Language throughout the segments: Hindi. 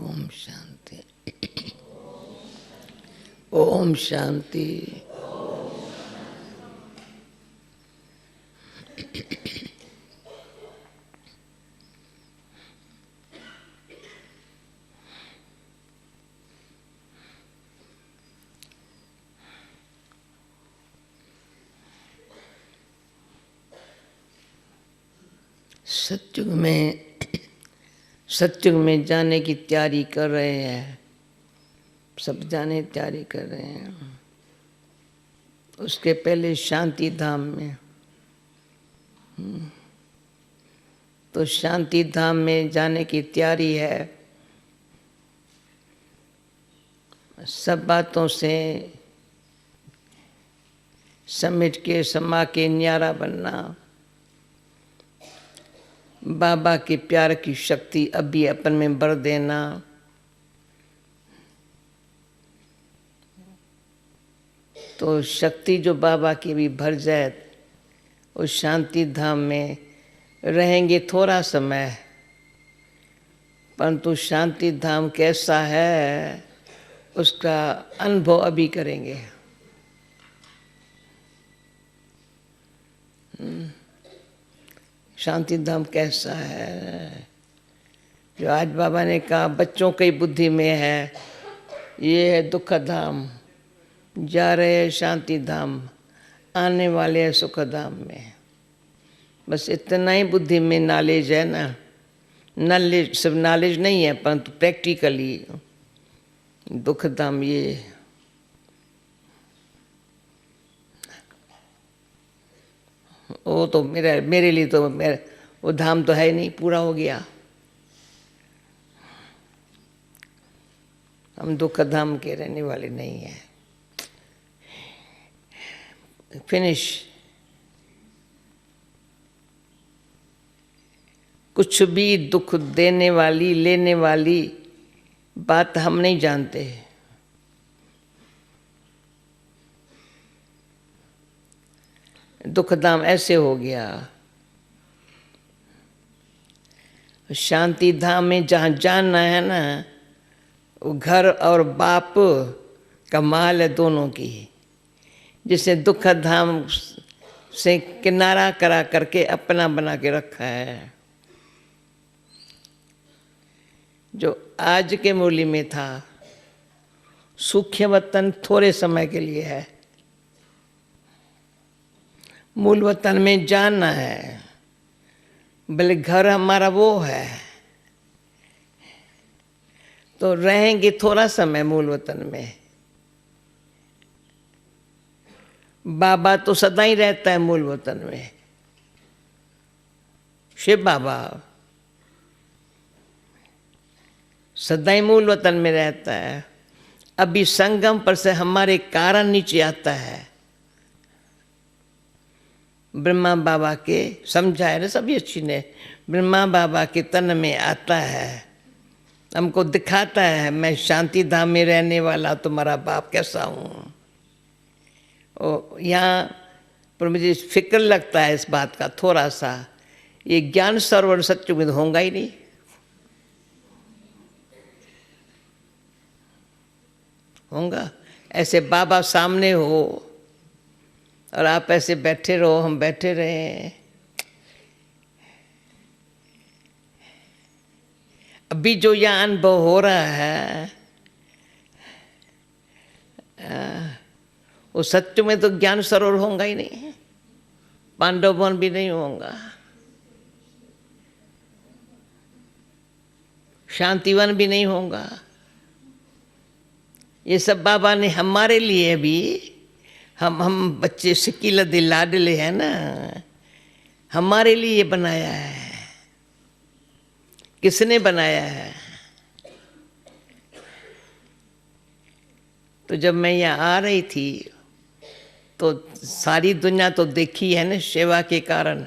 ओम शांति। ओम शांति। सत्युग में जाने की तैयारी कर रहे हैं। सब जाने तैयारी कर रहे हैं। उसके पहले शांति धाम में, तो शांति धाम में जाने की तैयारी है। सब बातों से समेट के समा के न्यारा बनना, बाबा के प्यार की शक्ति अभी अपन में भर देना, तो शक्ति जो बाबा की भी भर जाए, उस शांति धाम में रहेंगे थोड़ा समय, परंतु शांति धाम कैसा है उसका अनुभव अभी करेंगे। शांति धाम कैसा है जो आज बाबा ने कहा बच्चों की बुद्धि में है, ये है दुख धाम, जा रहे हैं शांति धाम, आने वाले हैं सुख धाम में। बस इतना ही बुद्धि में नॉलेज है ना। नॉलेज सब नॉलेज नहीं है, परंतु प्रैक्टिकली दुख धाम ये वो तो मेरे लिए तो वो धाम तो है नहीं, पूरा हो गया। हम दुख धाम के रहने वाले नहीं हैं। फिनिश। कुछ भी दुख देने वाली लेने वाली बात हम नहीं जानते। दुख धाम ऐसे हो गया। शांति धाम में जहाँ जानना है ना, वो घर और बाप का माल है दोनों की। जिसे दुख धाम से किनारा करा करके अपना बना के रखा है। जो आज के मूल्य में था, सूक्ष्म वतन थोड़े समय के लिए है, मूल वतन में जानना है। भले घर हमारा वो है, तो रहेंगे थोड़ा समय मूल वतन में। बाबा तो सदा ही रहता है मूल वतन में। शिव बाबा सदा ही मूल वतन में रहता है। अभी संगम पर से हमारे कारण नीचे आता है। ब्रह्मा बाबा के समझाए ना सभी अच्छी ने, ब्रह्मा बाबा के तन में आता है, हमको दिखाता है मैं शांति धाम में रहने वाला तुम्हारा बाप कैसा हूँ। यहाँ पर मुझे फिक्र लगता है इस बात का थोड़ा सा, ये ज्ञान सरोवर सत्युग में होगा ही नहीं। होगा ऐसे बाबा सामने हो और आप ऐसे बैठे रहो, हम बैठे रहे। अभी जो यह अनुभव हो रहा है वो सत्य में तो ज्ञान सरोवर होगा ही नहीं, पांडव वन भी नहीं होगा, शांतिवन भी नहीं होगा। ये सब बाबा ने हमारे लिए भी, हम बच्चे सिक्की लदे लाडले हैं ना, हमारे लिए बनाया है। किसने बनाया है? तो जब मैं यहाँ आ रही थी तो सारी दुनिया तो देखी है ना सेवा के कारण।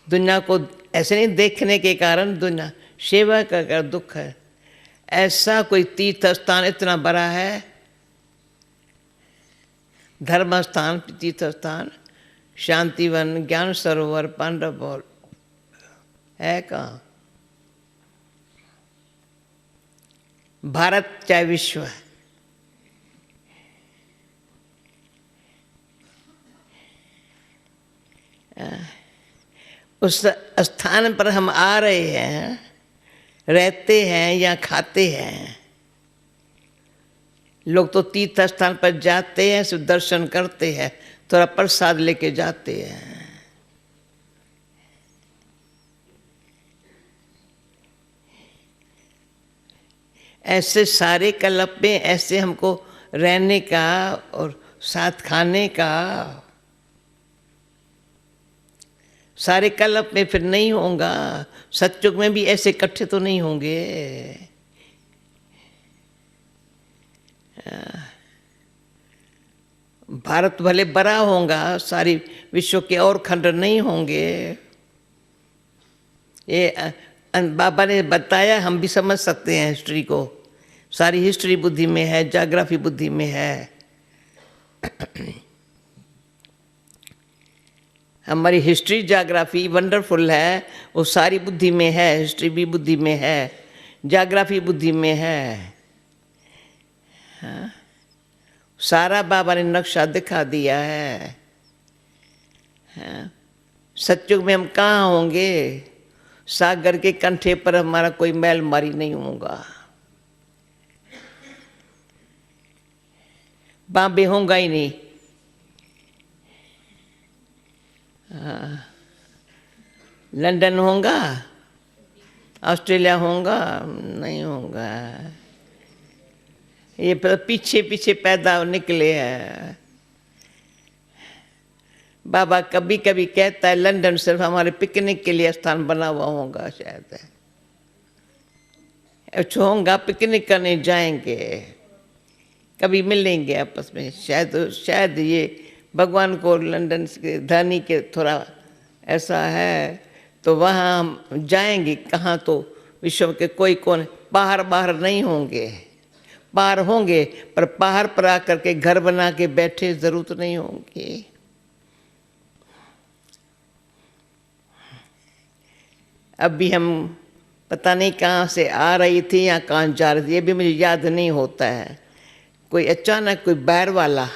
दुनिया को ऐसे नहीं देखने के कारण, दुनिया सेवा का दुख है। ऐसा कोई तीर्थ स्थान इतना बड़ा है, धर्म स्थान, तीर्थ स्थान, शांतिवन, ज्ञान सरोवर, पांडव है कहाँ? भारत चाहे विश्व, उस स्थान पर हम आ रहे हैं, रहते हैं या खाते हैं। लोग तो तीर्थ स्थान पर जाते हैं, सिर्फ दर्शन करते हैं, थोड़ा प्रसाद लेके जाते हैं। ऐसे सारे कल्प में ऐसे हमको रहने का और साथ खाने का, सारे कल्प में फिर नहीं होगा। सतयुग में भी ऐसे इकट्ठे तो नहीं होंगे। भारत भले बड़ा होगा, सारी विश्व के और खंड नहीं होंगे। ये बाबा ने बताया, हम भी समझ सकते हैं हिस्ट्री को। सारी हिस्ट्री बुद्धि में है, ज्योग्राफी बुद्धि में है। हमारी हिस्ट्री ज्योग्राफी वंडरफुल है, वो सारी बुद्धि में है। हिस्ट्री भी बुद्धि में है, ज्योग्राफी बुद्धि में है। हाँ? सारा बाबा ने नक्शा दिखा दिया है। हाँ? सतयुग में हम कहाँ होंगे? सागर के कंठे पर हमारा कोई मैल मारी नहीं होगा, बॉम्बे होगा ही नहीं। हाँ, लंदन होगा, ऑस्ट्रेलिया होगा, नहीं होगा। ये पीछे पीछे पैदा निकले हैं। बाबा कभी कभी कहता है लंदन सिर्फ हमारे पिकनिक के लिए स्थान बना हुआ होगा, शायद अच्छा होगा, पिकनिक करने जाएंगे, कभी मिलेंगे आपस में। शायद ये भगवान को लंदन के धनी के थोड़ा ऐसा है, तो वहाँ हम जाएंगे। कहाँ तो विश्व के कोई कोने, बाहर नहीं होंगे। बाहर होंगे पर पहाड़ पर आकर के घर बना के बैठे जरूरत नहीं होंगी। अभी हम पता नहीं कहाँ से आ रही थी या कहाँ जा रही थी, ये भी मुझे याद नहीं होता है। कोई अचानक कोई बैर वाला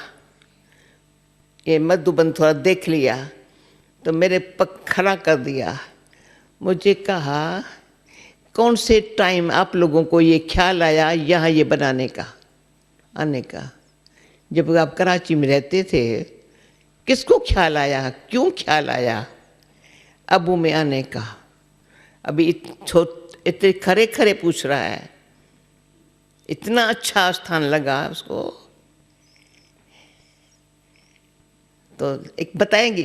ये मधुबन थोड़ा देख लिया तो मेरे पग खड़ा कर दिया। मुझे कहा कौन से टाइम आप लोगों को ये ख्याल आया यहाँ ये बनाने का, आने का? जब आप कराची में रहते थे, किसको ख्याल आया, क्यों ख्याल आया अबू में आने का? अभी इतने खरे खरे पूछ रहा है, इतना अच्छा स्थान लगा उसको। तो एक बताएंगी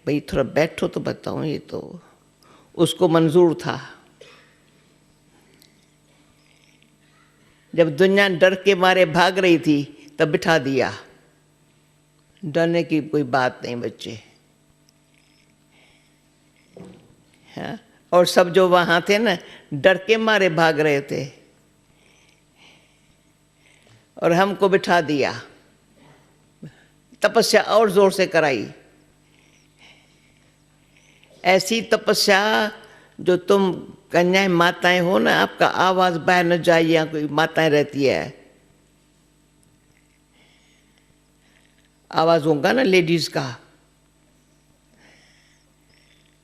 भाई, थोड़ा बैठो तो बताऊं। ये तो उसको मंजूर था। जब दुनिया डर के मारे भाग रही थी तब बिठा दिया। डरने की कोई बात नहीं बच्चे। हाँ? और सब जो वहाँ थे ना, डर के मारे भाग रहे थे और हमको बिठा दिया। तपस्या और जोर से कराई। ऐसी तपस्या जो तुम कन्याएं माताएं हो ना, आपका आवाज बाहर न जाए, या कोई माताएं रहती है, आवाज होगा ना लेडीज का।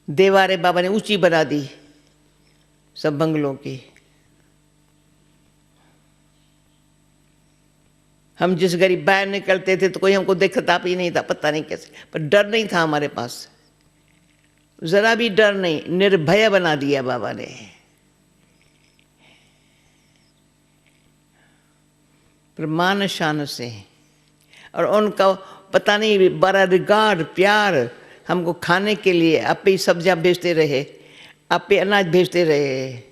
दीवारें बाबा ने ऊंची बना दी सब बंगलों की। हम जिस गरीब बाहर निकलते थे तो कोई हमको देखता भी नहीं था, पता नहीं कैसे, पर डर नहीं था हमारे पास, जरा भी डर नहीं। निर्भय बना दिया बाबा ने। प्रमाण शान से। और उनका पता नहीं बड़ा रिगार्ड, प्यार हमको खाने के लिए। आप ही सब्जियां भेजते रहे, आप ही अनाज भेजते रहे,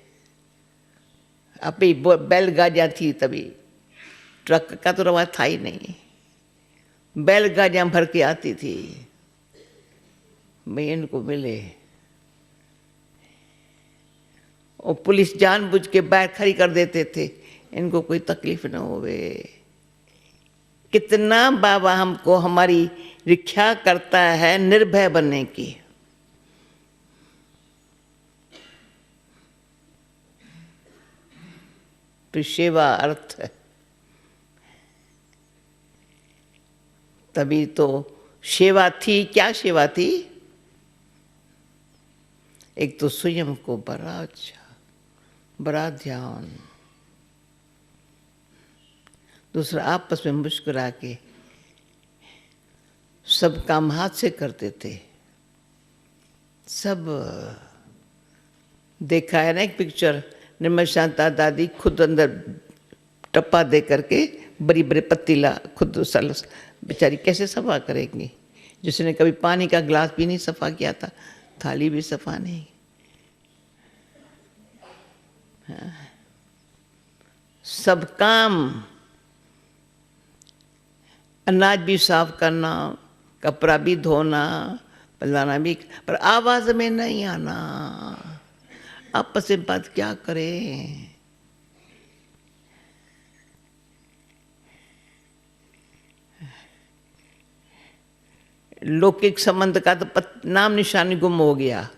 आप ही बैलगाड़ियाँ थी तभी, ट्रक का तो रवाज था ही नहीं। बैलगाड़ियाँ भर के आती थी, मैं इनको मिले। और पुलिस जानबूझ के बाहर खड़ी कर देते थे, इनको कोई तकलीफ न होवे। कितना बाबा हमको हमारी रक्षा करता है निर्भय बनने की। फिर सेवा अर्थ है। तभी तो सेवा थी। क्या सेवा थी? एक तो स्वयं को बड़ा अच्छा, बड़ा ध्यान, दूसरा आपस में मुस्कुरा के सब काम हाथ से करते थे। सब देखा है ना एक पिक्चर, निर्मल शांता दादी खुद अंदर टप्पा दे करके बड़ी बड़ी पतीला खुद बेचारी कैसे सफा करेंगी, जिसने कभी पानी का गिलास भी नहीं सफा किया था, थाली भी सफा नहीं। हाँ। सब काम, अनाज भी साफ करना, कपड़ा भी धोना, पलाना भी, पर आवाज में नहीं आना। आपस में बात क्या करें? लौकिक संबंध का तो नाम निशानी गुम हो गया।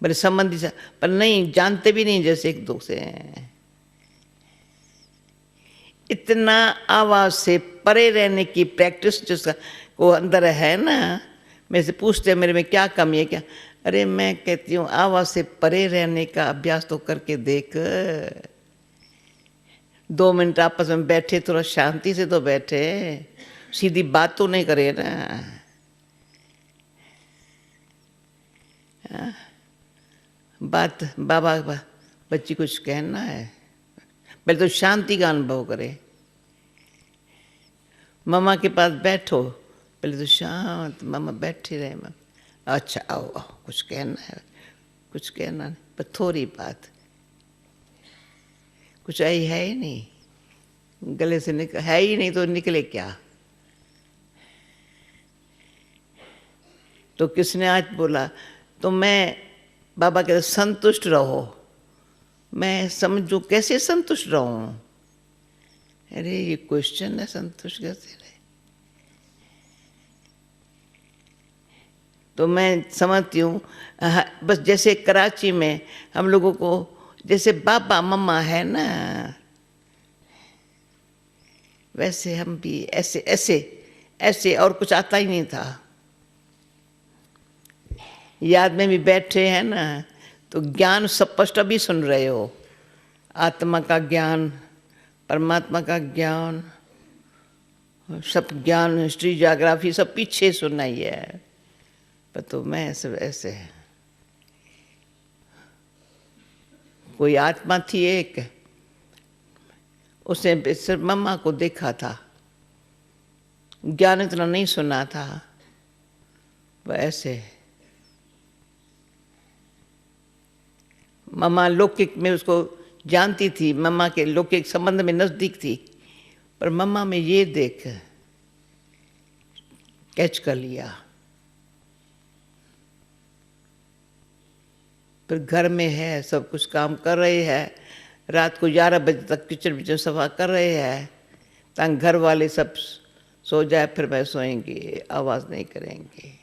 बड़े संबंधी से पर नहीं जानते भी नहीं जैसे एक दूसरे हैं। इतना आवाज से परे रहने की प्रैक्टिस जिसका को अंदर है ना, मेरे से पूछते हैं मेरे में क्या कमी है क्या? अरे मैं कहती हूँ आवाज से परे रहने का अभ्यास तो करके देख। 2 मिनट आपस में बैठे, थोड़ा शांति से तो बैठे, सीधी बात तो नहीं करे ना। बात बाबा बच्ची कुछ कहना है, पहले तो शांति का अनुभव करे। मम्मा के पास बैठो, पहले तो शांत, मम्मा बैठी रहे। मम्मा अच्छा आओ आओ, कुछ कहना है, कुछ कहना नहीं, पर थोड़ी बात, कुछ है ही नहीं, गले से निकल है ही नहीं तो निकले क्या? तो किसने आज बोला? तो मैं बाबा कहते संतुष्ट रहो। मैं समझू कैसे संतुष्ट रहूं? अरे ये क्वेश्चन है, संतुष्ट कैसे रहे? तो मैं समझती हूँ बस जैसे कराची में हम लोगों को जैसे बाबा मम्मा है ना, वैसे हम भी ऐसे ऐसे ऐसे, और कुछ आता ही नहीं था। याद में भी बैठे हैं ना, तो ज्ञान स्पष्ट अभी सुन रहे हो। आत्मा का ज्ञान, परमात्मा का ज्ञान, सब ज्ञान, हिस्ट्री जियोग्राफी सब पीछे सुनना ही है। पर तो मैं सब ऐसे, कोई आत्मा थी एक, उसने सिर्फ मम्मा को देखा था, ज्ञान इतना नहीं सुना था। वह ऐसे मम्मा लौकिक में उसको जानती थी, मम्मा के लौकिक संबंध में नजदीक थी, पर मम्मा में ये देख कैच कर लिया। फिर घर में है, सब कुछ काम कर रहे हैं, रात को 11 बजे तक किचन विचन सफा कर रहे हैं, ताकि घर वाले सब सो जाए, फिर मैं सोएंगे, आवाज़ नहीं करेंगे।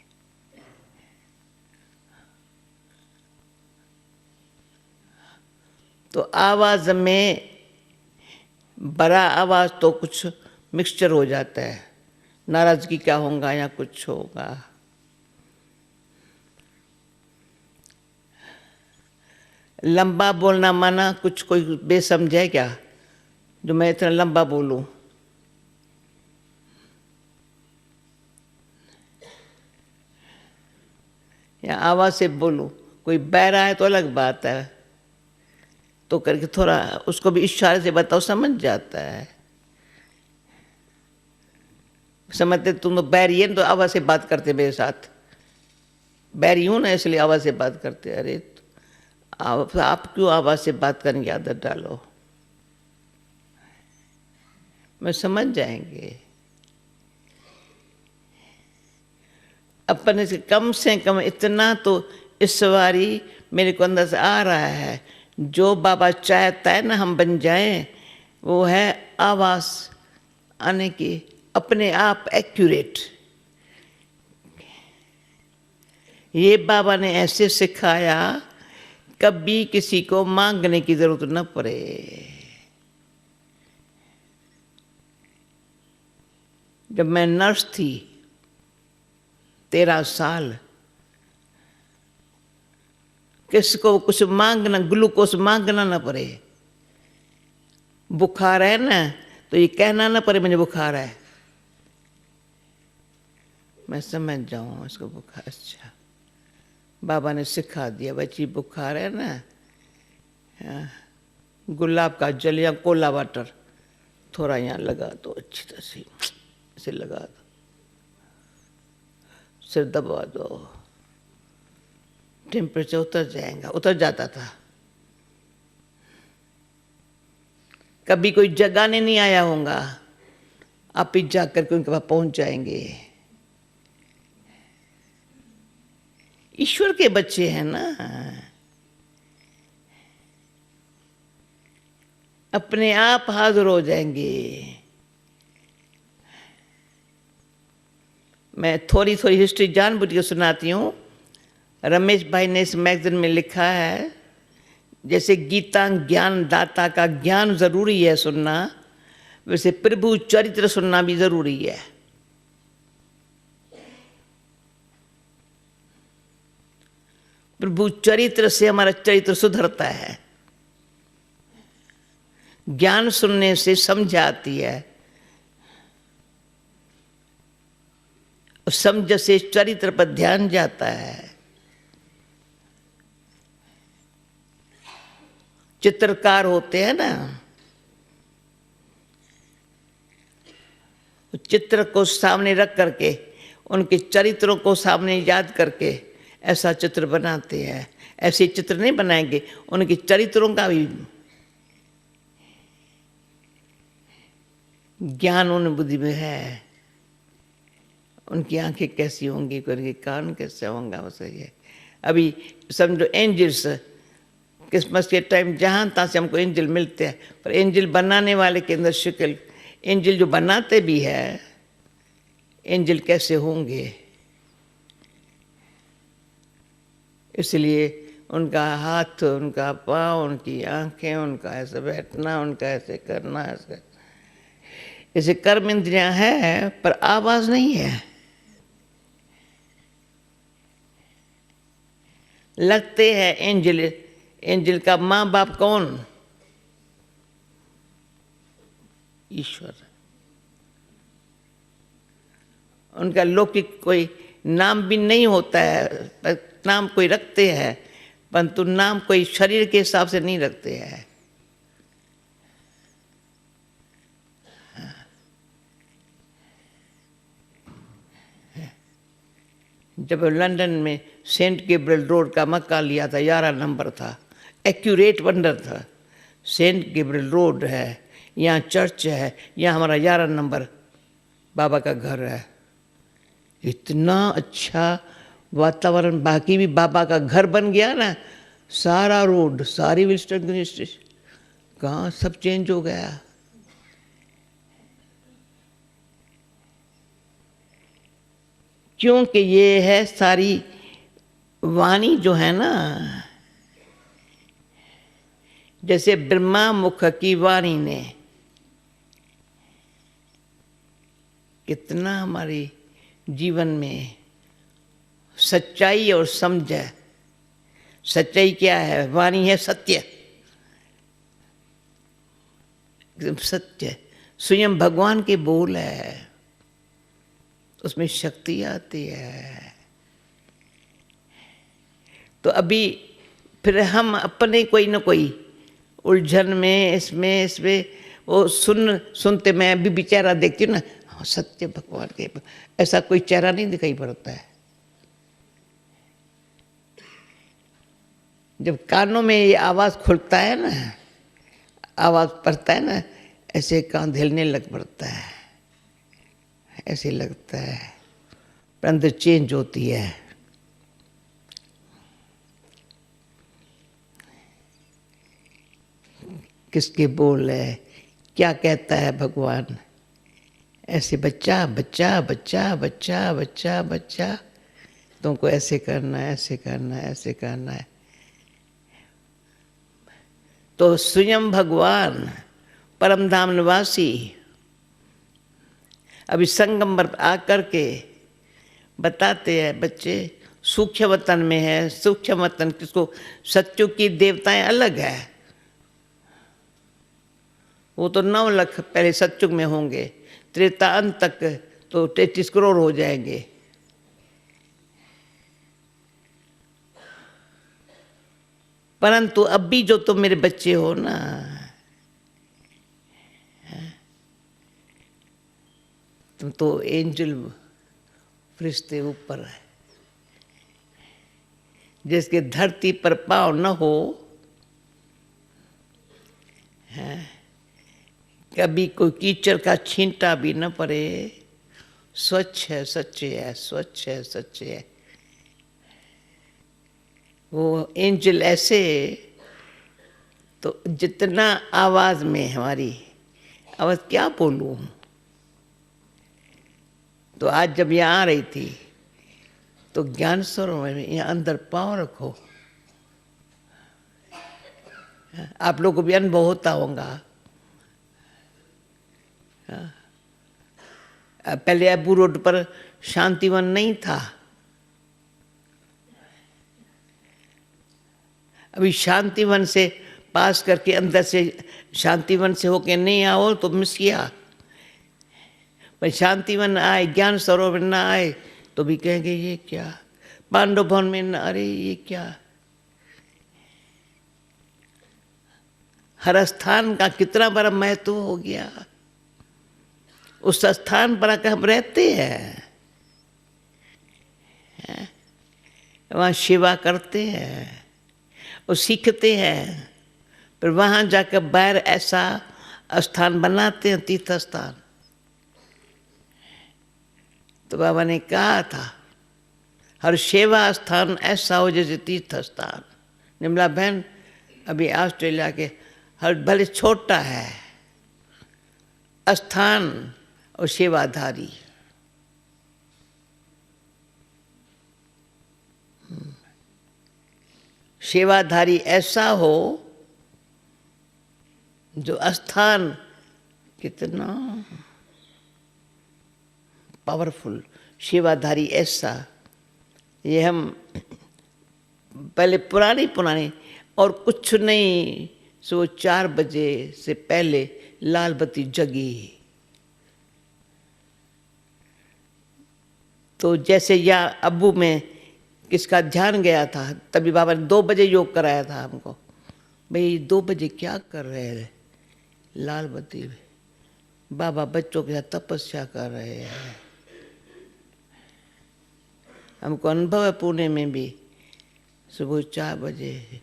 तो आवाज़ में बड़ा आवाज़ तो कुछ मिक्सचर हो जाता है, नाराज़गी क्या होगा या कुछ होगा। लंबा बोलना माना कुछ कोई बेसमझ है क्या जो मैं इतना लंबा बोलूं? या आवाज़ से बोलूं? कोई बह रहा है तो अलग बात है, तो करके थोड़ा उसको भी इशारे से बताओ, समझ जाता है। समझते तुम तो बैरी है तो आवाज़ से बात करते मेरे साथ, बैरी हूँ ना इसलिए आवाज़ से बात करते। अरे आप क्यों आवाज़ से बात करने की आदत डालो? मैं समझ जाएंगे। अपने से कम इतना तो इस बारी मेरे को अंदर से आ रहा है, जो बाबा चाहता है ना हम बन जाएं, वो है आवाज़ आने की अपने आप एक्यूरेट। ये बाबा ने ऐसे सिखाया, कभी किसी को मांगने की जरूरत न पड़े। जब मैं नर्स थी 13 साल, किसको कुछ मांगना, ग्लूकोज मांगना ना पड़े। बुखार है ना तो ये कहना ना पड़े मुझे बुखार है, मैं समझ जाऊं इसको बुखार। अच्छा, बाबा ने सिखा दिया, बच्ची बुखार है ना, गुलाब का जल या कोला वाटर थोड़ा यहाँ लगा दो, अच्छी तरह से इसे लगा दो, सिर दबा दो, टेम्परेचर उतर जाएगा। उतर जाता था। कभी कोई जगाने नहीं आया होगा, आप ही जा करके उनके पास पहुंच जाएंगे। ईश्वर के बच्चे हैं ना, अपने आप हाजिर हो जाएंगे। मैं थोड़ी थोड़ी हिस्ट्री जानबूझ के सुनाती हूँ। रमेश भाई ने इस मैगजीन में लिखा है, जैसे गीता ज्ञान दाता का ज्ञान जरूरी है सुनना, वैसे प्रभु चरित्र सुनना भी जरूरी है। प्रभु चरित्र से हमारा चरित्र सुधरता है। ज्ञान सुनने से समझ आती है, समझ से चरित्र पर ध्यान जाता है। चित्रकार होते हैं ना, चित्र को सामने रख करके, उनके चरित्रों को सामने याद करके ऐसा चित्र बनाते हैं। ऐसे चित्र नहीं बनाएंगे, उनके चरित्रों का भी ज्ञान उन बुद्धि में है। उनकी आंखें कैसी होंगी, उनके कान कैसे होंगे, बस ये। अभी समझो एंजल्स, क्रिसमस के टाइम जहाँ तहाँ से हमको एंजल मिलते हैं, पर एंजल बनाने वाले के अंदर शक्ल, एंजल जो बनाते भी है, एंजल कैसे होंगे। इसलिए उनका हाथ, उनका पाँव, उनकी आंखें, उनका ऐसे बैठना, उनका ऐसे करना, ऐसे कर्म इंद्रियां है पर आवाज नहीं है। लगते हैं एंजल। एंजल का माँ बाप कौन? ईश्वर। उनका लौकिक कोई नाम भी नहीं होता है, पर नाम कोई रखते हैं, परंतु नाम कोई शरीर के हिसाब से नहीं रखते हैं। जब लंदन में सेंट गैब्रियल रोड का मकान लिया था, 11 नंबर था, एक्यूरेट वंडर था। सेंट गैब्रियल रोड है, यहाँ चर्च है, यहाँ हमारा 11 नंबर बाबा का घर है। इतना अच्छा वातावरण, बाकी भी बाबा का घर बन गया ना, सारा रोड, सारी विल्स्टन स्टेशन, कहाँ सब चेंज हो गया। क्योंकि ये है सारी वाणी जो है ना, जैसे ब्रह्मा मुख की वाणी ने कितना हमारी जीवन में सच्चाई और समझ है। सच्चाई क्या है? वाणी है सत्य, एकदम सत्य। स्वयं भगवान के बोल है, उसमें शक्ति आती है। तो अभी फिर हम अपने कोई न कोई उलझन में, इसमें वो सुनते, मैं अभी भी चेहरा देखती हूँ ना, हाँ सत्य भगवान के, ऐसा कोई चेहरा नहीं दिखाई पड़ता है। जब कानों में ये आवाज़ खुलता है ना, आवाज़ पड़ता है ना, ऐसे कान हिलने लग पड़ता है, ऐसे लगता है, पर अंदर चेंज होती है। किसके बोल है, क्या कहता है भगवान, ऐसे बच्चा बच्चा बच्चा बच्चा बच्चा बच्चा, तुमको ऐसे करना है, ऐसे करना है, ऐसे करना है। तो स्वयं भगवान परम धाम निवासी अभी संगम पर आकर के बताते हैं, बच्चे सूक्ष्म वतन में है। सूक्ष्म वतन किसको? सत्युग की देवताएं अलग है, वो तो 9 लाख पहले सत्युग में होंगे, त्रेता अंत तक तो 33 करोड़ हो जाएंगे। परंतु अब भी जो तुम मेरे बच्चे हो ना, तुम तो एंजल फरिश्ते ऊपर है, जिसके धरती पर पाँव न हो, कभी कोई कीचड़ का छींटा भी न पड़े, स्वच्छ है, सच्चे है, स्वच्छ है, सच्चे है। वो एंजल ऐसे, तो जितना आवाज में हमारी आवाज क्या बोलूं। तो आज जब यहाँ आ रही थी तो ज्ञान सरोवर में यहाँ अंदर पाँव रखो, आप लोगों को भी अनुभव होता होगा। पहले अबू रोड पर शांतिवन नहीं था, अभी शांतिवन से पास करके अंदर से शांतिवन से होके नहीं आओ तो मिस किया। पर शांतिवन आए, ज्ञान सरोवर न आए तो भी कहेंगे ये क्या। पांडव भवन में न, अरे ये क्या। हर स्थान का कितना बड़ा महत्व हो गया। उस स्थान पर आकर हम रहते हैं, वहाँ सेवा करते हैं और सीखते हैं, फिर वहाँ जाकर बाहर ऐसा स्थान बनाते हैं, तीर्थ स्थान। तो बाबा ने कहा था हर सेवा स्थान ऐसा हो जैसे तीर्थ स्थान। निर्मला बहन अभी ऑस्ट्रेलिया के हर भले छोटा है स्थान और सेवाधारी, सेवाधारी ऐसा हो जो स्थान कितना पावरफुल, सेवाधारी ऐसा। ये हम पहले पुरानी और कुछ नहीं, सो 4 बजे से पहले लाल बत्ती जगी। तो जैसे या अब्बू में किसका ध्यान गया था, तभी बाबा ने 2 बजे योग कराया था हमको। भाई 2 बजे क्या कर रहे हैं लाल बत्ती में? बाबा बच्चों के साथ तपस्या कर रहे हैं। हमको अनुभव है पुणे में भी सुबह 4 बजे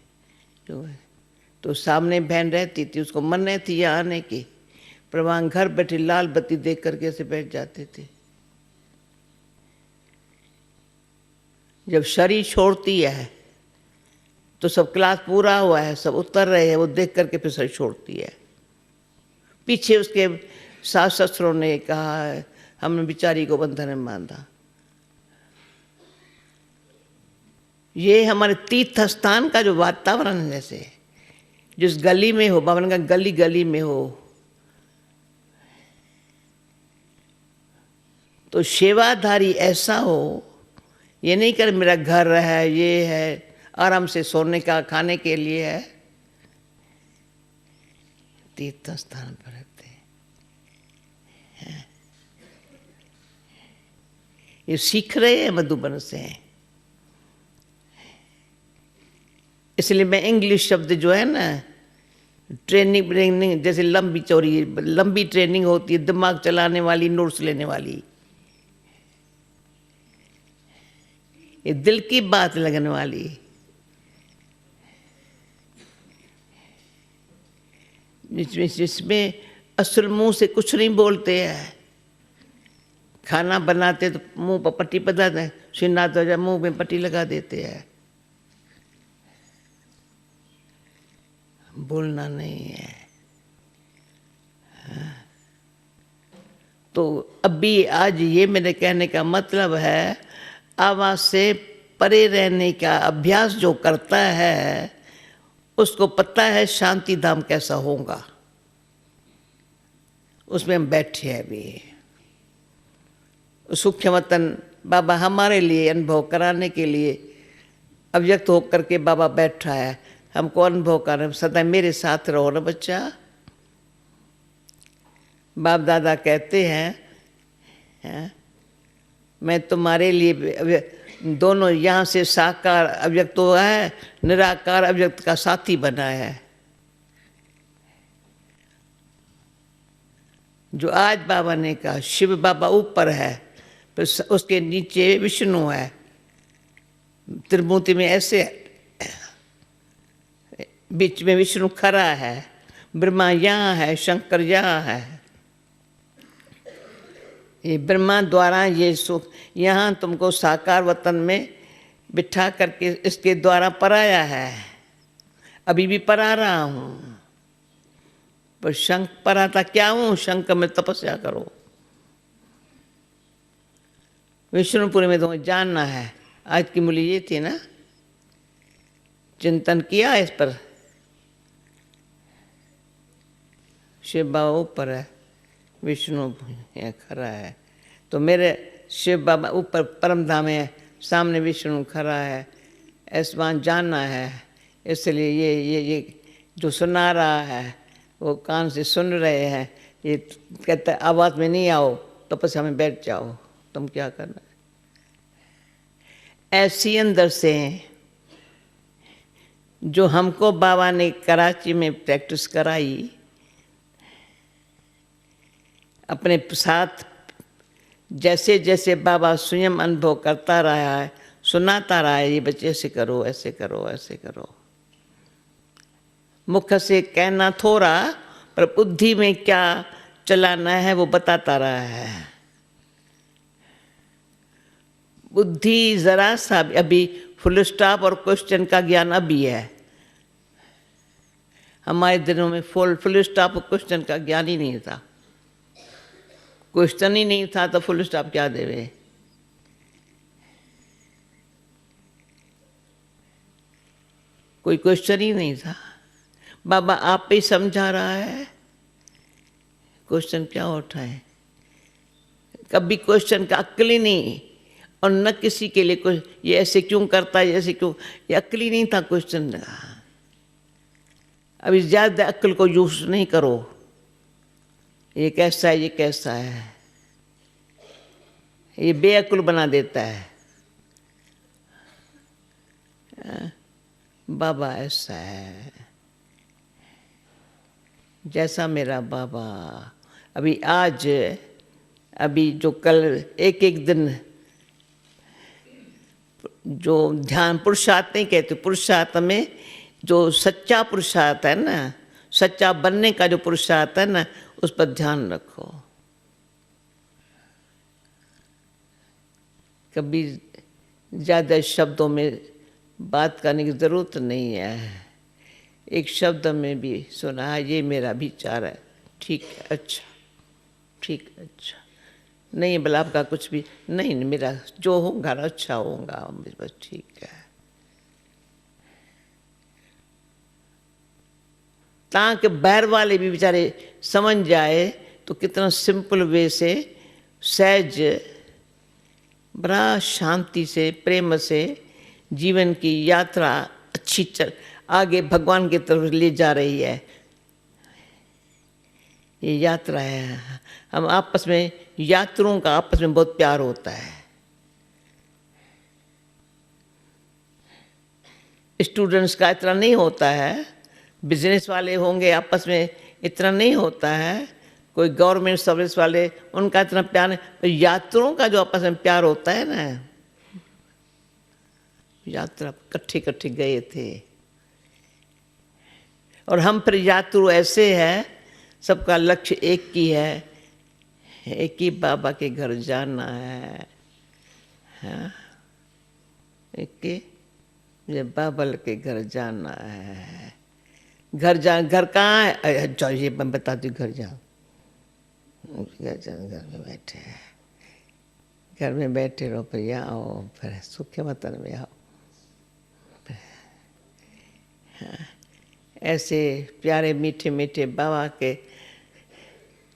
तो सामने बहन रहती थी, उसको मन नहीं थी यहाँ आने की, पर वहाँ घर बैठे लाल बत्ती देख करके ऐसे बैठ जाते थे। जब शरीर छोड़ती है तो सब क्लास पूरा हुआ है, सब उतर रहे हैं, वो देख करके फिर शरीर छोड़ती है। पीछे उसके सास ससुरों ने कहा हमने बेचारी को बंधन में बांधा। ये हमारे तीर्थ स्थान का जो वातावरण है, जैसे जिस गली में हो, बाबा ने कहा गली गली में हो, तो सेवाधारी ऐसा हो। ये नहीं कर मेरा घर है, ये है, आराम से सोने का खाने के लिए है। तीर्थ स्थान पर रहते हैं, ये सीख रहे हैं मधुबन से। इसलिए मैं इंग्लिश शब्द जो है ना, ट्रेनिंग जैसे लंबी चौड़ी लंबी ट्रेनिंग होती है, दिमाग चलाने वाली, नोट्स लेने वाली, ये दिल की बात लगने वाली, जिसमें असल मुंह से कुछ नहीं बोलते हैं। खाना बनाते तो मुंह पर पट्टी बदलते हैं, सुना तो मुंह में पट्टी लगा देते हैं, बोलना नहीं है। तो अभी आज ये मेरे कहने का मतलब है, आवाज से परे रहने का अभ्यास जो करता है उसको पता है शांति धाम कैसा होगा, उसमें हम बैठे हैं अभी। सूक्ष्म वतन बाबा हमारे लिए अनुभव कराने के लिए अव्यक्त होकर के बाबा बैठा है, हमको अनुभव करना। सदा मेरे साथ रहो ना बच्चा। बाप दादा कहते हैं मैं तुम्हारे लिए दोनों यहाँ से साकार अव्यक्त हुआ है, निराकार अव्यक्त का साथी बना है। जो आज बाबा ने कहा शिव बाबा ऊपर है, फिर उसके नीचे विष्णु है, त्रिमूर्ति में ऐसे बीच में विष्णु खड़ा है, ब्रह्मा यहाँ है, शंकर यहाँ है। ये ब्रह्मा द्वारा ये सुख यहाँ तुमको साकार वतन में बिठा करके इसके द्वारा पराया है, अभी भी परा रहा हूँ। पर शंख पराता क्या हूँ, शंख में तपस्या करो। विष्णुपुरी में तुम्हें जानना है। आज की मूल्य ये थी ना, चिंतन किया इस पर। शिव बाबा ऊपर है, विष्णु यहाँ खड़ा है, तो मेरे शिव बाबा ऊपर परम धाम है, सामने विष्णु खड़ा है, ऐसा बात जानना है। इसलिए ये जो सुना रहा है वो कान से सुन रहे हैं। ये कहता है आवाज़ में नहीं आओ, तपस्या में बैठ जाओ, तुम क्या करना है। ऐसी अंदर से जो हमको बाबा ने कराची में प्रैक्टिस कराई, अपने साथ जैसे जैसे बाबा स्वयं अनुभव करता रहा है, सुनाता रहा है, ये बच्चे ऐसे करो, ऐसे करो, ऐसे करो। मुख से कहना थोड़ा, पर बुद्धि में क्या चलाना है वो बताता रहा है। बुद्धि जरा सा अभी फुल स्टॉप और क्वेश्चन का ज्ञान अभी है। हमारे दिनों में फुल स्टॉप और क्वेश्चन का ज्ञान ही नहीं था। क्वेश्चन ही नहीं था तो फुल स्टॉप क्या देवे। कोई क्वेश्चन ही नहीं था। बाबा आप ही समझा रहा है, क्वेश्चन क्या उठाए। कभी क्वेश्चन का अक्ल ही नहीं, और न किसी के लिए कुछ ये ऐसे क्यों करता है, ऐसे क्यों, ये अक्ल ही नहीं था क्वेश्चन का। अभी ज़्यादा अक्ल को यूज नहीं करो, ये कैसा है, ये कैसा है, ये बेअक्ल बना देता है। बाबा ऐसा है, जैसा मेरा बाबा। अभी जो कल एक एक दिन जो ध्यान पुरुषार्थ नहीं कहते, पुरुषार्थ में जो सच्चा पुरुषार्थ है ना, सच्चा बनने का जो पुरुषार्थ है ना, उस पर ध्यान रखो। कभी ज़्यादा शब्दों में बात करने की ज़रूरत नहीं है। एक शब्द में भी सुना है, ये मेरा विचार है, ठीक है, अच्छा, ठीक है, अच्छा, नहीं बोला आपका कुछ भी नहीं, मेरा जो होगा ना अच्छा होगा, बस ठीक है। ताकि बाहर वाले भी बेचारे समझ जाए तो कितना सिंपल वे से, सहज, बड़ा शांति से, प्रेम से जीवन की यात्रा अच्छी चल आगे भगवान की तरफ ले जा रही है। ये यात्रा है। हम आपस में, यात्रियों का आपस में बहुत प्यार होता है। स्टूडेंट्स का इतना नहीं होता है, बिजनेस वाले होंगे आपस में इतना नहीं होता है, कोई गवर्नमेंट सर्विस वाले उनका इतना प्यार नहीं। यात्रियों का जो आपस में प्यार होता है ना, यात्रा इकट्ठे गए थे, और हम फिर यात्रु ऐसे हैं, सबका लक्ष्य एक ही है, एक ही बाबा के घर जाना है। हाँ, एक ही ये बाबा के घर जाना है। घर कहाँ है, चलो ये मैं बताती हूँ, घर जाओ, घर में बैठे, घर में बैठे रहो, फिर यहाँ आओ, फिर सूखे वतन में आओ। हाँ, ऐसे प्यारे मीठे मीठे बाबा के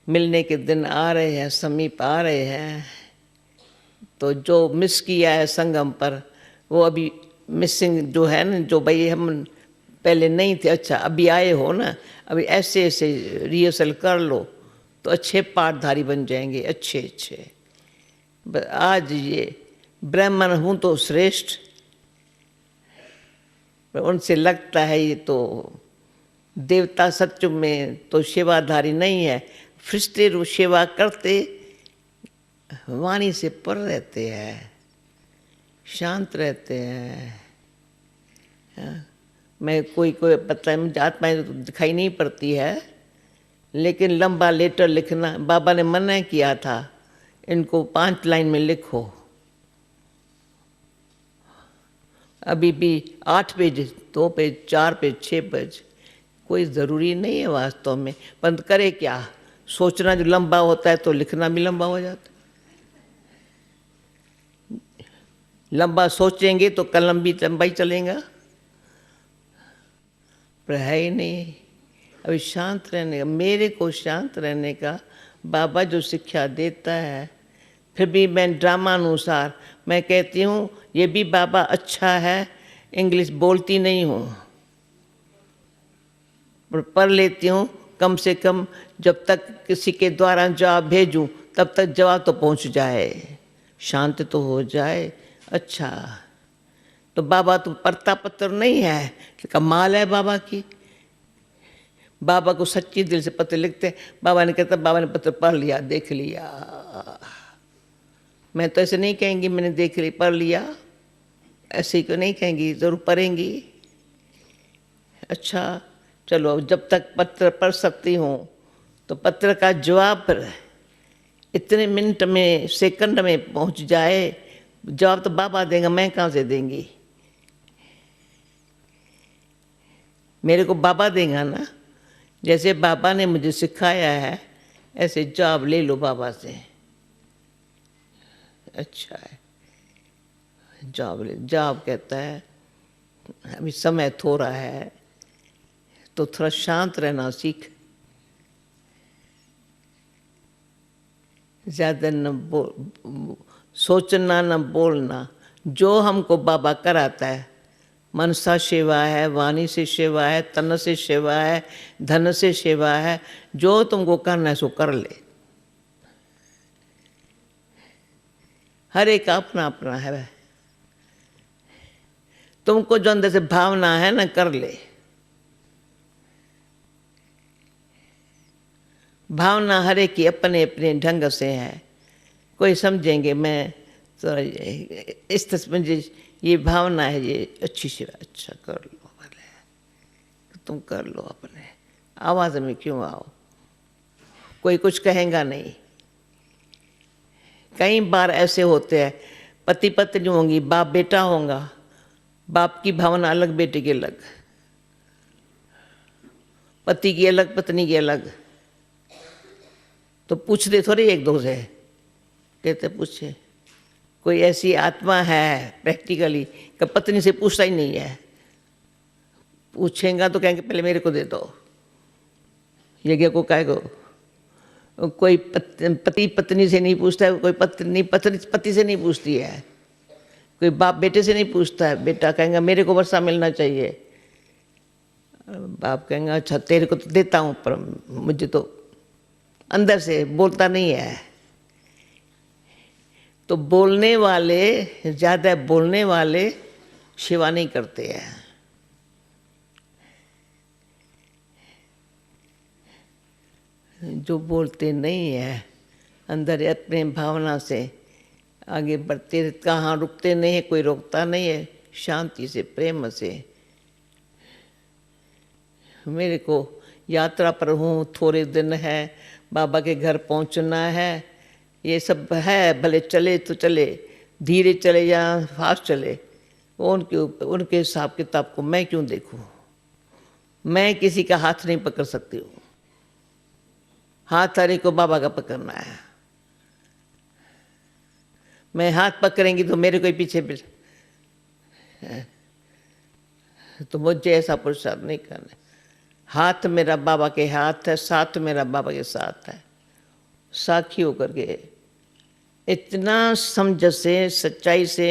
मिलने के दिन आ रहे हैं, समीप आ रहे हैं। तो जो मिस किया है संगम पर, वो अभी मिसिंग जो है ना, जो भाई हम पहले नहीं थे, अच्छा अभी आए हो ना, अभी ऐसे ऐसे रिहर्सल कर लो तो अच्छे पाठधारी बन जाएंगे, अच्छे अच्छे। आज ये ब्राह्मण हूँ तो श्रेष्ठ, पर उनसे लगता है ये तो देवता सच में तो सेवाधारी नहीं है, फिरते रो सेवा करते वाणी से पर रहते हैं, शांत रहते हैं। मैं कोई कोई पता है मुझे आत्माएं तो दिखाई नहीं पड़ती है, लेकिन लंबा लेटर लिखना बाबा ने मना किया था, इनको 5 लाइन में लिखो। अभी भी 8 पेज, 2 पेज, 4 पेज, 6 पेज, कोई ज़रूरी नहीं है वास्तव में। परंतु करे क्या, सोचना जो लंबा होता है तो लिखना भी लंबा हो जाता है। लंबा सोचेंगे तो कलम भी लंबा ही चलेगा, पर है ही नहीं। अभी शांत रहने का, मेरे को शांत रहने का बाबा जो शिक्षा देता है, फिर भी मैं ड्रामा अनुसार मैं कहती हूँ ये भी बाबा अच्छा है, इंग्लिश बोलती नहीं हूँ पर पढ़ लेती हूँ कम से कम, जब तक किसी के द्वारा जवाब भेजूँ तब तक जवाब तो पहुँच जाए, शांत तो हो जाए। अच्छा तो बाबा तो पढ़ता पत्र नहीं है, कमाल है बाबा की। बाबा को सच्ची दिल से पत्र लिखते, बाबा ने कहता बाबा ने पत्र पढ़ लिया, देख लिया। मैं तो ऐसे नहीं कहेंगी मैंने देख लिया पढ़ लिया, ऐसे ही तो नहीं कहेंगी, जरूर पढ़ेंगी। अच्छा चलो, जब तक पत्र पढ़ सकती हूँ तो पत्र का जवाब इतने मिनट में, सेकंड में पहुँच जाए, जवाब तो बाबा देंगे, मैं कहाँ से देंगी? मेरे को बाबा देगा ना, जैसे बाबा ने मुझे सिखाया है ऐसे जवाब ले लो बाबा से। अच्छा है, जवाब कहता है अभी समय थोड़ा है तो थोड़ा शांत रहना सीख, ज़्यादा न सोचना न बोलना। जो हमको बाबा कराता है, मनसा सेवा है, वाणी से सेवा है, तन से सेवा है, धन से सेवा है, जो तुमको करना है सो कर ले। हर एक अपना अपना है, तुमको जो अंदर से भावना है ना कर ले। भावना हर एक की अपने अपने ढंग से है। कोई समझेंगे मैं तो इस तस्वीर ये भावना है, ये अच्छी सेवा, अच्छा कर लो भले, तुम कर लो अपने, आवाज़ में क्यों आओ, कोई कुछ कहेगा नहीं। कई बार ऐसे होते हैं, पति पत्नी होंगी, बाप बेटा होगा, बाप की भावना अलग, बेटे की अलग, पति की अलग, पत्नी की अलग। तो पूछते थोड़ी एक दो से, कहते पूछे कोई ऐसी आत्मा है प्रैक्टिकली कि पत्नी से पूछता ही नहीं है, पूछेगा तो कहेंगे पहले मेरे को दे दो, यज्ञ को कहेगा। कोई पति पत्नी से नहीं पूछता है, कोई पत्नी पति से नहीं पूछती है, कोई बाप बेटे से नहीं पूछता है। बेटा कहेंगे मेरे को वर्षा मिलना चाहिए, बाप कहेंगे अच्छा तेरे को तो देता हूँ पर मुझे तो अंदर से बोलता नहीं है। तो बोलने वाले, ज़्यादा बोलने वाले सेवा नहीं करते हैं। जो बोलते नहीं है, अंदर अपने भावना से आगे बढ़ते, कहाँ रुकते नहीं है, कोई रोकता नहीं है, शांति से प्रेम से। मेरे को यात्रा पर हूँ, थोड़े दिन है, बाबा के घर पहुँचना है, ये सब है, भले चले तो चले, धीरे चले या फास्ट चले, वो उनके ऊपर, उनके हिसाब किताब को मैं क्यों देखूँ? मैं किसी का हाथ नहीं पकड़ सकती हूँ, हाथ हरे को बाबा का पकड़ना है। मैं हाथ पकड़ेंगी तो मेरे कोई पीछे तो मुझे ऐसा पुरुषार्थ नहीं करना। हाथ मेरा बाबा के हाथ है, साथ मेरा बाबा के साथ है, साखी होकर के इतना समझ से सच्चाई से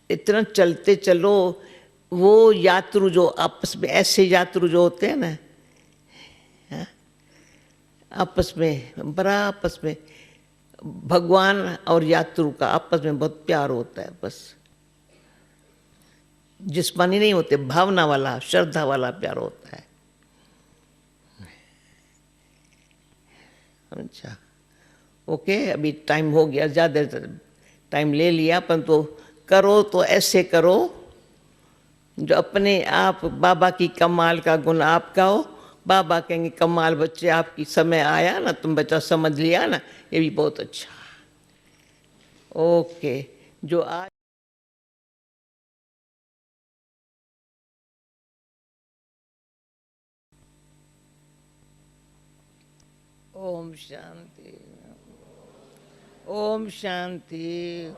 इतना चलते चलो। वो यात्रु जो आपस में, ऐसे यात्रु जो होते हैं ना, आपस में बड़ा, आपस में भगवान और यात्रु का आपस में बहुत प्यार होता है। बस जिस्मानी नहीं होते, भावना वाला, श्रद्धा वाला प्यार होता है। अच्छा, ओके, अभी टाइम हो गया, ज़्यादा टाइम ले लिया, पर तो करो तो ऐसे करो जो अपने आप बाबा की कमाल का गुण आप गाओ। बाबा कहेंगे कमाल बच्चे, आपकी समय आया ना, तुम बच्चा समझ लिया ना, ये भी बहुत अच्छा। ओके, जो आज ओम शांति, ओम शांति।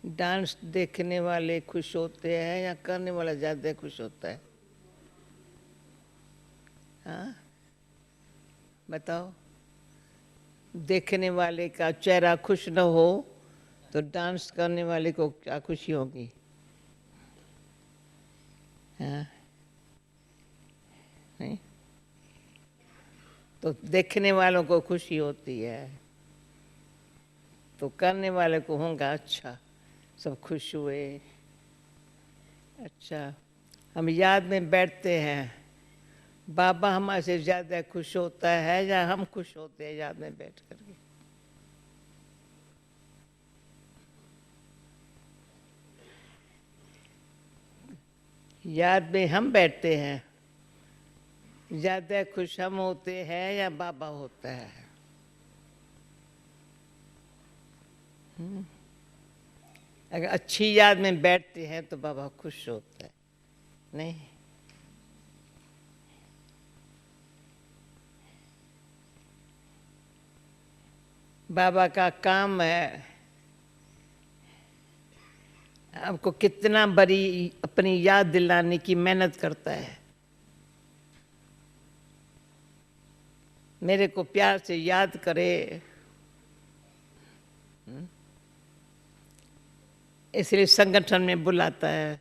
डांस देखने वाले खुश होते हैं या करने वाला ज़्यादा खुश होता है? हाँ, बताओ। देखने वाले का चेहरा खुश न हो तो डांस करने वाले को क्या खुशी होगी? हाँ, नहीं? तो देखने वालों को खुशी होती है, तो करने वाले को होगा अच्छा, सब खुश हुए। अच्छा, हम याद में बैठते हैं, बाबा हमारे से ज़्यादा खुश होता है या हम खुश होते हैं याद में बैठ करके? याद में हम बैठते हैं, ज़्यादा खुश हम होते हैं या बाबा होता है? अगर अच्छी याद में बैठते हैं तो बाबा खुश होता है, नहीं? बाबा का काम है आपको कितना बड़ी अपनी याद दिलाने की मेहनत करता है। मेरे को प्यार से याद करे, इसलिए संगठन में बुलाता है।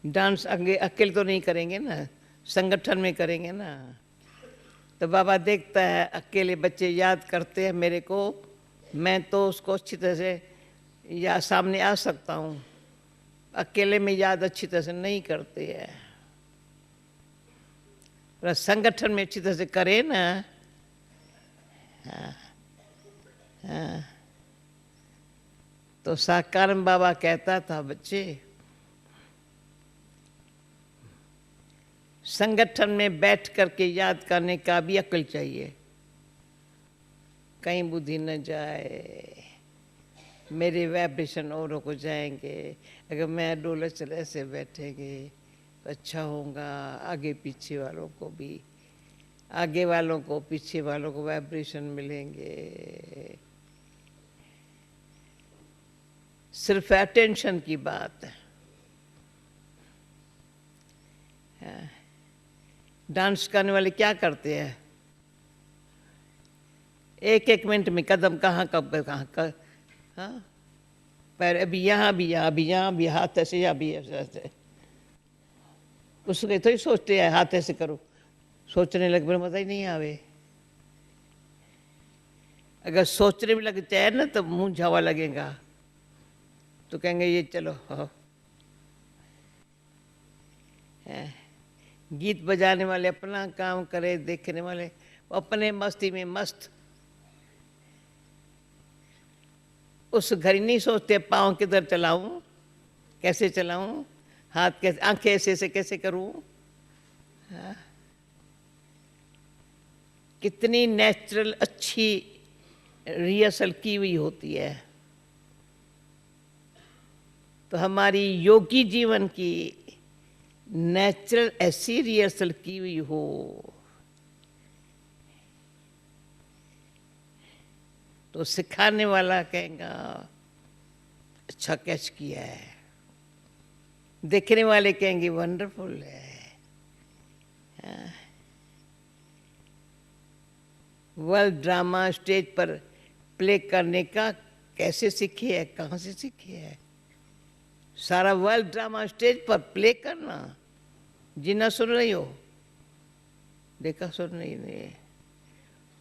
डांस अकेले तो नहीं करेंगे ना, संगठन में करेंगे ना। तो बाबा देखता है अकेले बच्चे याद करते हैं मेरे को, मैं तो उसको अच्छी तरह से या सामने आ सकता हूँ, अकेले में याद अच्छी तरह से नहीं करते हैं। पर संगठन में अच्छी तरह से करे ना। हाँ, हाँ। तो साकाराम बाबा कहता था बच्चे, संगठन में बैठ करके याद करने का भी अक्ल चाहिए, कहीं बुद्धि न जाए, मेरे वाइब्रेशन औरों को जाएंगे। अगर मैं डोले चले ऐसे बैठेंगे तो अच्छा होगा, आगे पीछे वालों को भी, आगे वालों को पीछे वालों को वाइब्रेशन मिलेंगे। सिर्फ अटेंशन की बात है। डांस करने वाले क्या करते हैं? एक एक मिनट में कदम कहाँ कब कहाँ कर, हाँ, पैर अभी यहाँ भी, यहाँ भी, यहाँ भी, हाथ ऐसे, यहाँ भी ऐसे। उसके तो ही सोचते हैं हाथ ऐसे करो, सोचने लग पर मजा ही नहीं आवे। अगर सोचने में लग जाए ना तो मुंह झावा लगेगा, तो कहेंगे ये चलो। हाँ, गीत बजाने वाले अपना काम करे, देखने वाले अपने मस्ती में मस्त। उस घड़ी नहीं सोचते पाँव किधर चलाऊं, कैसे चलाऊं, हाथ कैसे, आंखें ऐसे ऐसे कैसे करूं। हाँ? कितनी नेचुरल अच्छी रिहर्सल की हुई होती है। तो हमारी योगी जीवन की नेचुरल ऐसी रिहर्सल की हुई हो तो सिखाने वाला कहेगा अच्छा कैच किया है, देखने वाले कहेंगे वंडरफुल है। वर्ल्ड ड्रामा स्टेज पर प्ले करने का कैसे सीखी है, कहाँ से सीखी है? सारा वर्ल्ड ड्रामा स्टेज पर प्ले करना, जीना सुन रही हो, देखा सुन रही नहीं,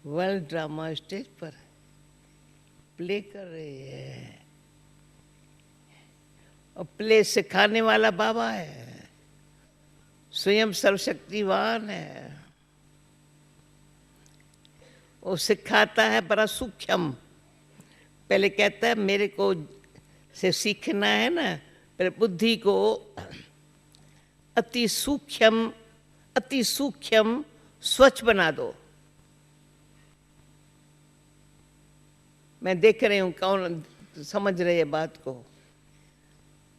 वर्ल्ड ड्रामा स्टेज पर प्ले कर रही है और प्ले सिखाने वाला बाबा है, स्वयं सर्वशक्तिवान है। वो सिखाता है बड़ा सूक्ष्म, पहले कहता है मेरे को से सीखना है ना, पहले बुद्धि को अति सूक्ष्म स्वच्छ बना दो। मैं देख रही हूँ कौन समझ रहे है बात को।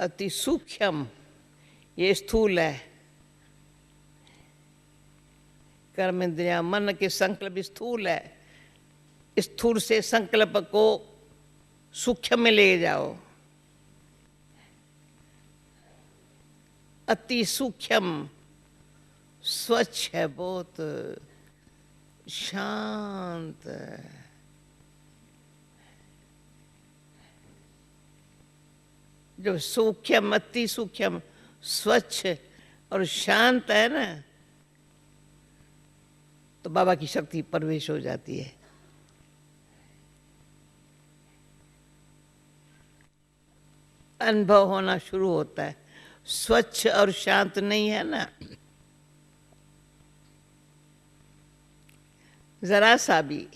अति सूक्ष्म ये स्थूल है, कर्म इंद्रिया मन के संकल्प स्थूल है, स्थूल से संकल्प को सूक्ष्म में ले जाओ। अति सूक्ष्म स्वच्छ है, बहुत शांत है। जो सूक्ष्म अति सूक्ष्म स्वच्छ और शांत है ना, तो बाबा की शक्ति प्रवेश हो जाती है। अनुभव होना शुरू होता है। स्वच्छ और शांत नहीं है ना, जरा सा भी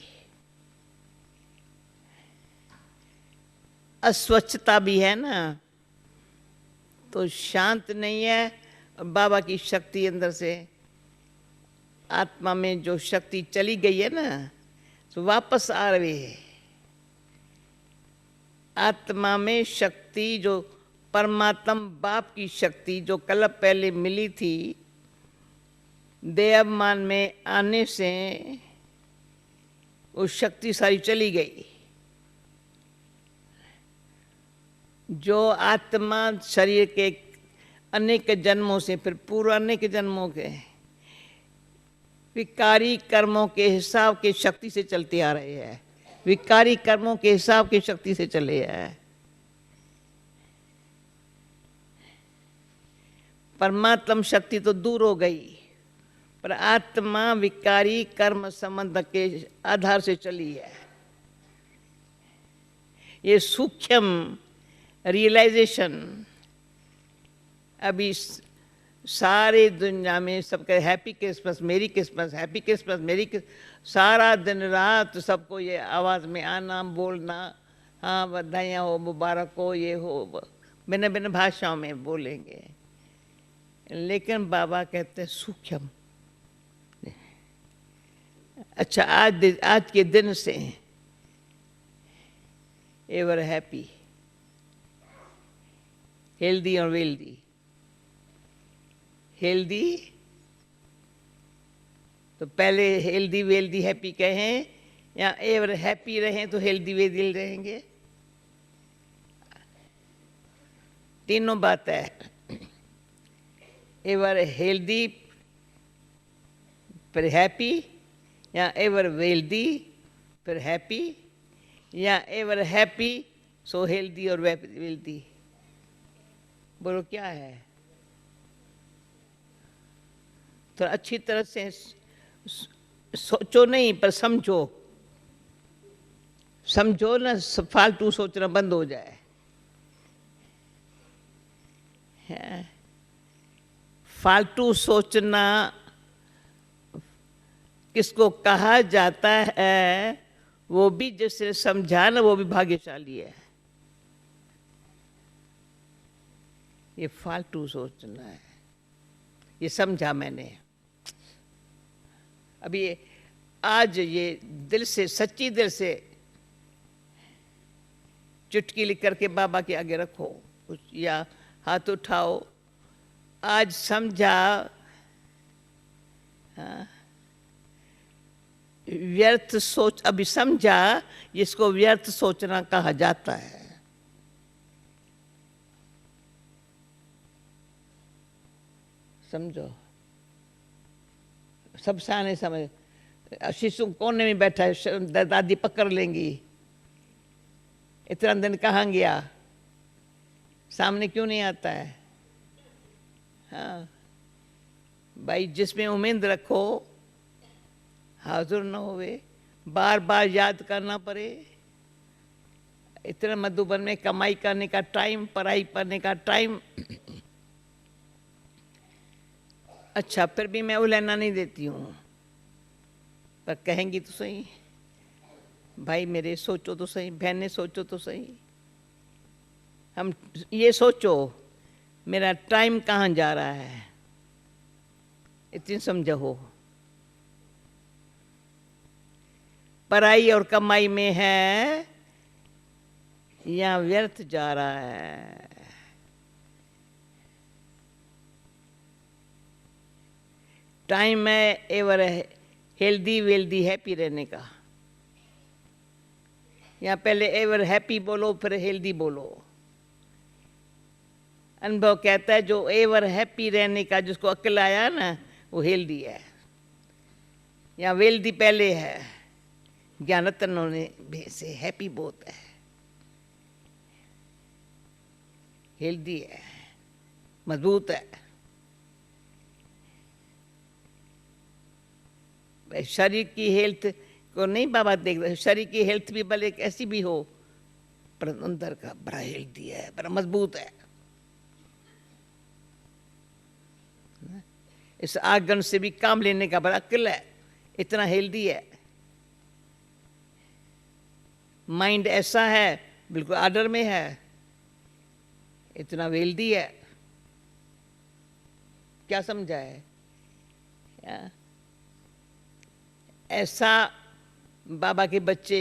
अस्वच्छता भी है ना, तो शांत नहीं है। बाबा की शक्ति अंदर से, आत्मा में जो शक्ति चली गई है ना, तो वापस आ रही है। आत्मा में शक्ति जो परमात्मा बाप की शक्ति जो कल पहले मिली थी, देवमान में आने से वो शक्ति सारी चली गई। जो आत्मा शरीर के अनेक जन्मों से, फिर पूर्व अनेक जन्मों के विकारी कर्मों के हिसाब के शक्ति से चलते आ रहे हैं, विकारी कर्मों के हिसाब की शक्ति से चले हैं। परमात्म शक्ति तो दूर हो गई, पर आत्मा विकारी कर्म संबंध के आधार से चली है। ये सूक्ष्म रियलाइजेशन अभी सारे दुनिया में सबके हैप्पी क्रिसमस, मेरी क्रिसमस, हैप्पी क्रिसमस, मेरी सारा दिन रात सबको ये आवाज़ में आना, बोलना, हाँ बधाइयाँ हो, मुबारक हो, ये हो, भिन्न भिन्न भाषाओं में बोलेंगे। लेकिन बाबा कहते हैं सूक्ष्म। अच्छा, आज के दिन से एवर हैप्पी, हेल्दी और वेल्दी। हेल्दी तो पहले हेल्दी वेल्दी हैप्पी कहें, या एवर हैप्पी रहें तो हेल्दी वेल्दी रहेंगे। तीनों बात है। एवर हेल्दी फिर हैप्पी, या एवर वेल्दी फिर हैप्पी, या एवर हैप्पी सो हेल्दी और वेल्दी। बोलो क्या है? तो अच्छी तरह से सोचो नहीं, पर समझो। समझो ना, फालतू सोचना बंद हो जाए। फालतू सोचना किसको कहा जाता है? वो भी जिसने समझा ना, वो भी भाग्यशाली है। ये फालतू सोचना है, ये समझा मैंने। अभी आज ये दिल से, सच्ची दिल से चुटकी लिख करके बाबा के आगे रखो या हाथ उठाओ। आज समझा, हाँ, व्यर्थ सोच अभी समझा, जिसको व्यर्थ सोचना कहा जाता है। समझो, सब साने समझ। शिशु कोने में बैठा है, दादी पकड़ लेंगी, इतना दिन कहाँ गया, सामने क्यों नहीं आता है? हाँ भाई, जिसमें उम्मीद रखो हाजुर न होवे, बार बार याद करना पड़े। इतना मधुबन में कमाई करने का टाइम, पढ़ाई करने का टाइम। अच्छा, फिर भी मैं उलझना नहीं देती हूँ, पर कहेंगी तो सही, भाई मेरे सोचो तो सही, बहनें सोचो तो सही। हम ये सोचो मेरा टाइम कहाँ जा रहा है, इतनी समझो हो। पढ़ाई और कमाई में है या व्यर्थ जा रहा है? टाइम है एवर हेल्दी वेल्दी हैप्पी रहने का, या पहले एवर हैप्पी बोलो फिर हेल्दी बोलो। अनुभव कहता है जो एवर हैप्पी रहने का, जिसको अक्ल आया ना, वो हेल्दी है, या वेल्दी पहले है। ज्ञानतनों ने से हैप्पी बहुत है, हेल्दी है, मजबूत है। शरीर की हेल्थ को नहीं बाबा देख रहे, शरीर की हेल्थ भी भले ऐसी भी हो, पर अंदर का बड़ा हेल्दी है, बड़ा मजबूत है। इस आंगन से भी काम लेने का बड़ा अक्ल है, इतना हेल्दी है। माइंड ऐसा है, बिल्कुल आर्डर में है, इतना वेल्दी है। क्या समझा है? ऐसा बाबा के बच्चे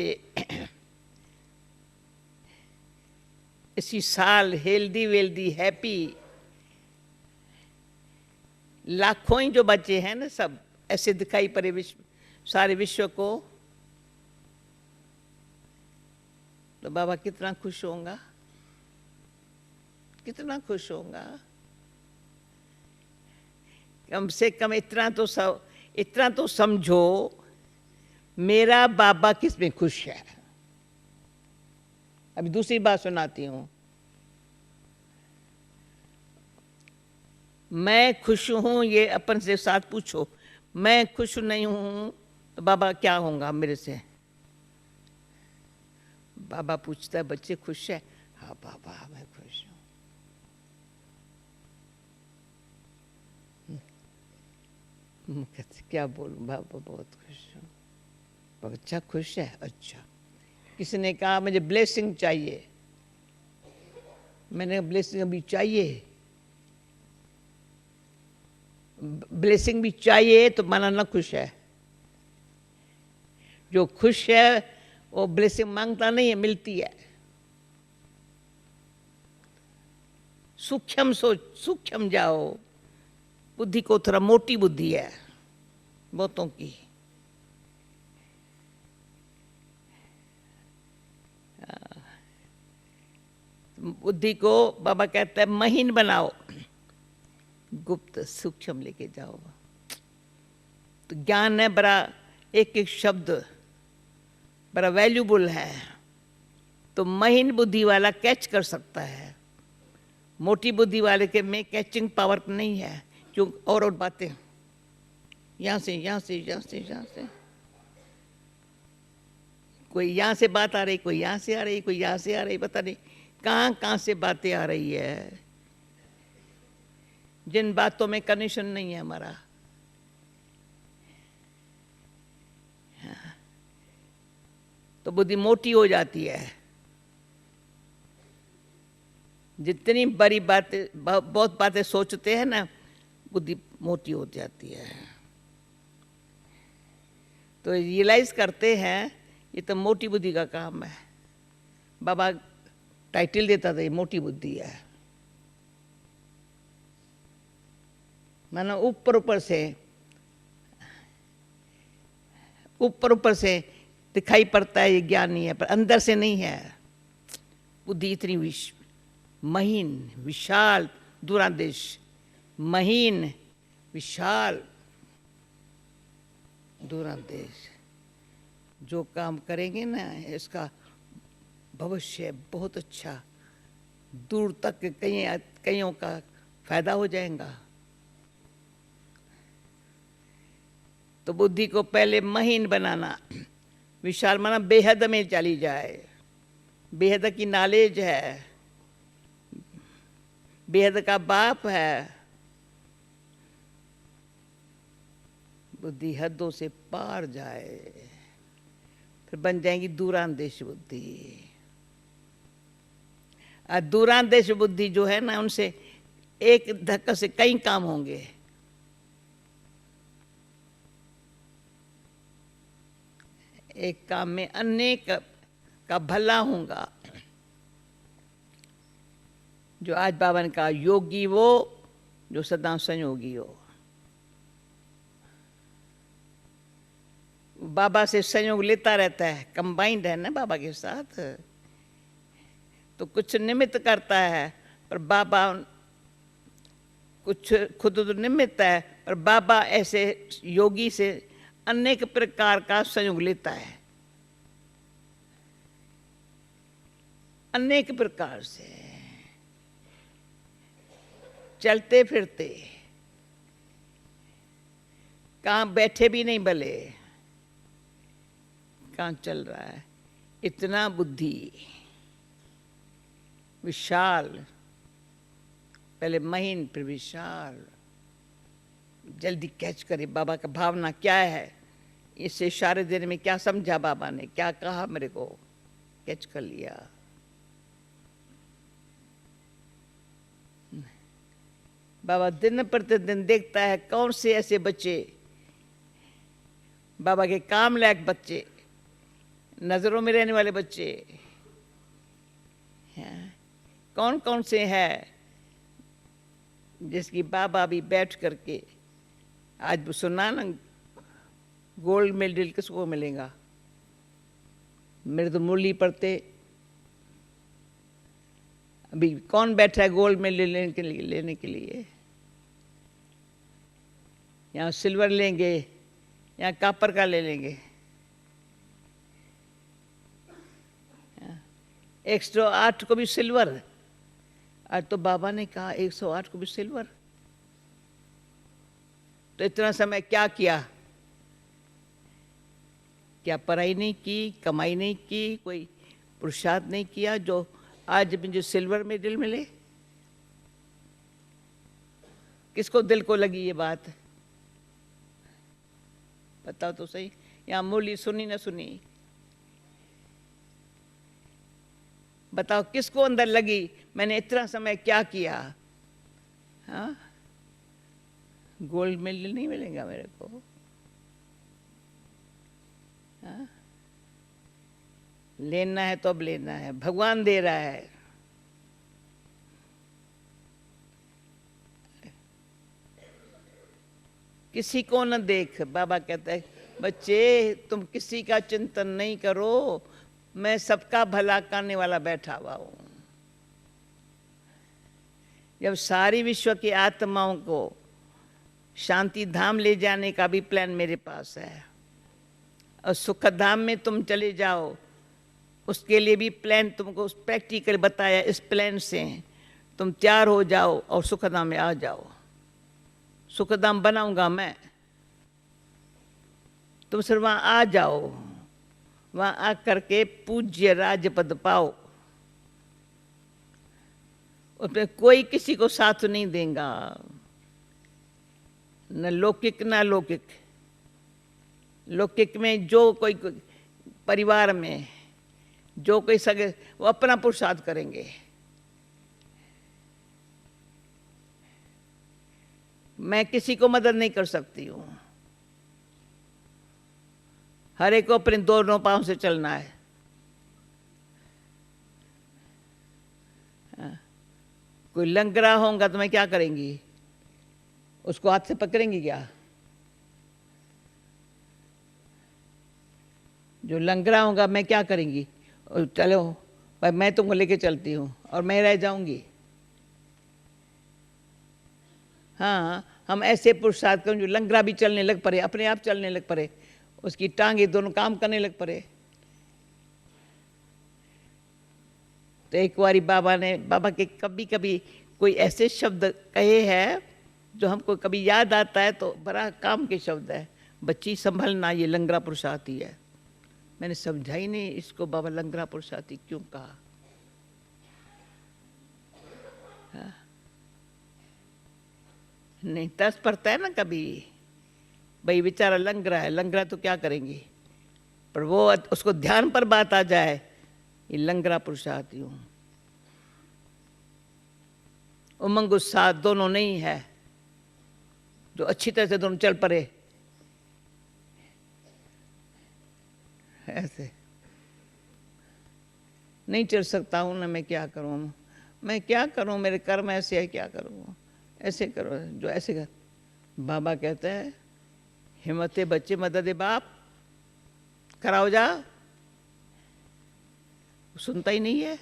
इसी साल हेल्दी वेल्दी हैप्पी, लाखों ही जो बच्चे हैं ना, सब ऐसे दिखाई पड़े विश्व, सारे विश्व को, तो बाबा कितना खुश होगा, कितना खुश होगा। कम से कम इतना तो समझो, मेरा बाबा किस में खुश है। अभी दूसरी बात सुनाती हूँ। मैं खुश हूँ, ये अपन से साथ पूछो, मैं खुश नहीं हूँ तो बाबा क्या होगा मेरे से? बाबा पूछता है, बच्चे खुश है? हाँ बाबा मैं खुश हूँ। क्या बोलूँ बाबा, बहुत खुश हूँ। बच्चा खुश है? अच्छा। किसी ने कहा मुझे ब्लेसिंग चाहिए, मैंने ब्लेसिंग अभी चाहिए, ब्लेसिंग भी चाहिए तो माना ना खुश है। जो खुश है वो ब्लेसिंग मांगता नहीं है, मिलती है। सूक्ष्म सोच, सूक्ष्म जाओ। बुद्धि को थोड़ा मोटी बुद्धि है बहुतों की। बुद्धि को बाबा कहता है महीन बनाओ, गुप्त सूक्ष्म लेके जाओ। तो ज्ञान है बड़ा, एक एक शब्द बड़ा वैल्यूबल है, तो महीन बुद्धि वाला कैच कर सकता है, मोटी बुद्धि वाले के में कैचिंग पावर नहीं है। क्यों? और बातें यहाँ से यहाँ से यहाँ से यहाँ से, कोई यहाँ से बात आ रही, कोई यहाँ से आ रही, कोई यहाँ से आ रही, पता नहीं कहाँ कहाँ से बातें आ रही है, जिन बातों में कनेक्शन नहीं है हमारा। तो बुद्धि मोटी हो जाती है। जितनी बड़ी बातें, बहुत बातें सोचते हैं ना, बुद्धि मोटी हो जाती है। तो रियलाइज करते हैं ये तो मोटी बुद्धि का काम है। बाबा टाइटल देता था ये मोटी बुद्धि है, मानो ऊपर ऊपर से ऊपर ऊपर से दिखाई पड़ता है ये ज्ञानी है, पर अंदर से नहीं है। बुद्धि इतनी महीन, विशाल, दूरांदेश, महीन, विशाल, दूरांदेश। जो काम करेंगे ना, इसका भविष्य बहुत अच्छा, दूर तक कईयों का फायदा हो जाएगा। तो बुद्धि को पहले महीन बनाना, विशाल माना बेहद में चली जाए, बेहद की नॉलेज है, बेहद का बाप है। बुद्धि हदों से पार जाए, फिर बन जाएंगी दूरांदेश बुद्धि। और दूरांदेश बुद्धि जो है ना, उनसे एक धक्का से कई काम होंगे। एक काम में अनेक का भला होगा। जो आज बाबा ने कहा, योगी वो जो सदा संयोगी हो। बाबा से संयोग लेता रहता है, कंबाइंड है ना बाबा के साथ, तो कुछ निमित्त करता है, पर बाबा कुछ खुद तो निमित्त है, पर बाबा ऐसे योगी से अनेक प्रकार का संयोग लेता है, अनेक प्रकार से। चलते फिरते, कहाँ बैठे भी नहीं भले, कहाँ चल रहा है। इतना बुद्धि विशाल, पहले महीन फिर विशाल, जल्दी कैच करे बाबा का भावना क्या है, इससे इशारे देने में क्या समझा बाबा ने, क्या कहा मेरे को, कैच कर लिया। बाबा दिन प्रतिदिन देखता है कौन से ऐसे बच्चे, बाबा के काम लायक बच्चे, नजरों में रहने वाले बच्चे कौन कौन से हैं, जिसकी बाबा भी बैठ करके आज सुना ना, गोल्ड मेडल किसको मिलेगा। मेरे तो मुरली पढ़ते, अभी कौन बैठा है गोल्ड मेडल लेने के लिए। यहाँ सिल्वर लेंगे, यहाँ कॉपर का ले लेंगे। 108 को भी सिल्वर, आज तो बाबा ने कहा 108 को भी सिल्वर। तो इतना समय क्या किया, क्या पढ़ाई नहीं की, कमाई नहीं की, कोई पुरुषार्थ नहीं किया जो आज मुझे सिल्वर मेडल मिले। किसको दिल को लगी ये बात, बताओ तो सही। यहाँ मुरली सुनी ना सुनी, बताओ किसको अंदर लगी मैंने इतना समय क्या किया। हाँ, गोल्ड मेडल नहीं मिलेगा मेरे को। हाँ? लेना है तो अब लेना है, भगवान दे रहा है। किसी को न देख, बाबा कहता है बच्चे तुम किसी का चिंतन नहीं करो, मैं सबका भला करने वाला बैठा हुआ हूं। जब सारी विश्व की आत्माओं को शांति धाम ले जाने का भी प्लान मेरे पास है, और सुख धाम में तुम चले जाओ उसके लिए भी प्लान तुमको प्रैक्टिकल बताया। इस प्लान से तुम तैयार हो जाओ और सुख धाम में आ जाओ। सुख धाम बनाऊंगा मैं, तुम सिर्फ वहां आ जाओ, वहां आकर के पूज्य राज पद पाओ। उसमें कोई किसी को साथ नहीं देगा, न लौकिक न अलौकिक। लौकिक में जो कोई परिवार में जो कोई सगे, वो अपना पुरुषार्थ करेंगे। मैं किसी को मदद नहीं कर सकती हूँ, हर एक को अपने दोनों पांव से चलना है। कोई लंगड़ा होगा तो मैं क्या करेंगी, उसको हाथ से पकड़ेंगी क्या? जो लंगड़ा होगा मैं क्या करेंगी, चलो भाई मैं तुमको लेके चलती हूँ और मैं रह जाऊंगी। हाँ, हम ऐसे पुरुषार्थ करें जो लंगड़ा भी चलने लग पड़े, अपने आप चलने लग पड़े, उसकी टांगे दोनों काम करने लग पड़े। तो एक बारी बाबा के कभी कभी कोई ऐसे शब्द कहे हैं जो हमको कभी याद आता है तो बड़ा काम के शब्द है। बच्ची संभलना, ये लंगड़ा पुरुषार्थी है। मैंने समझा ही नहीं इसको बाबा लंगड़ा पुरुषार्थी क्यों कहा। हाँ? नहीं तरस पड़ता है ना कभी, भाई बेचारा लंगड़ा है, लंगड़ा तो क्या करेंगे, पर वो उसको ध्यान पर बात आ जाए, ये लंगड़ा पुरुषार्थी हूँ। उमंग उत्साह दोनों नहीं है, जो अच्छी तरह से दोनों चल पड़े। ऐसे नहीं चल सकता हूँ ना, मैं क्या करूँ, मैं क्या करूँ, मेरे कर्म ऐसे है, क्या करूँ, ऐसे करो जो ऐसे कर। बाबा कहते हैं हिम्मते बच्चे मदद बाप, कराओ जा, सुनता ही नहीं है।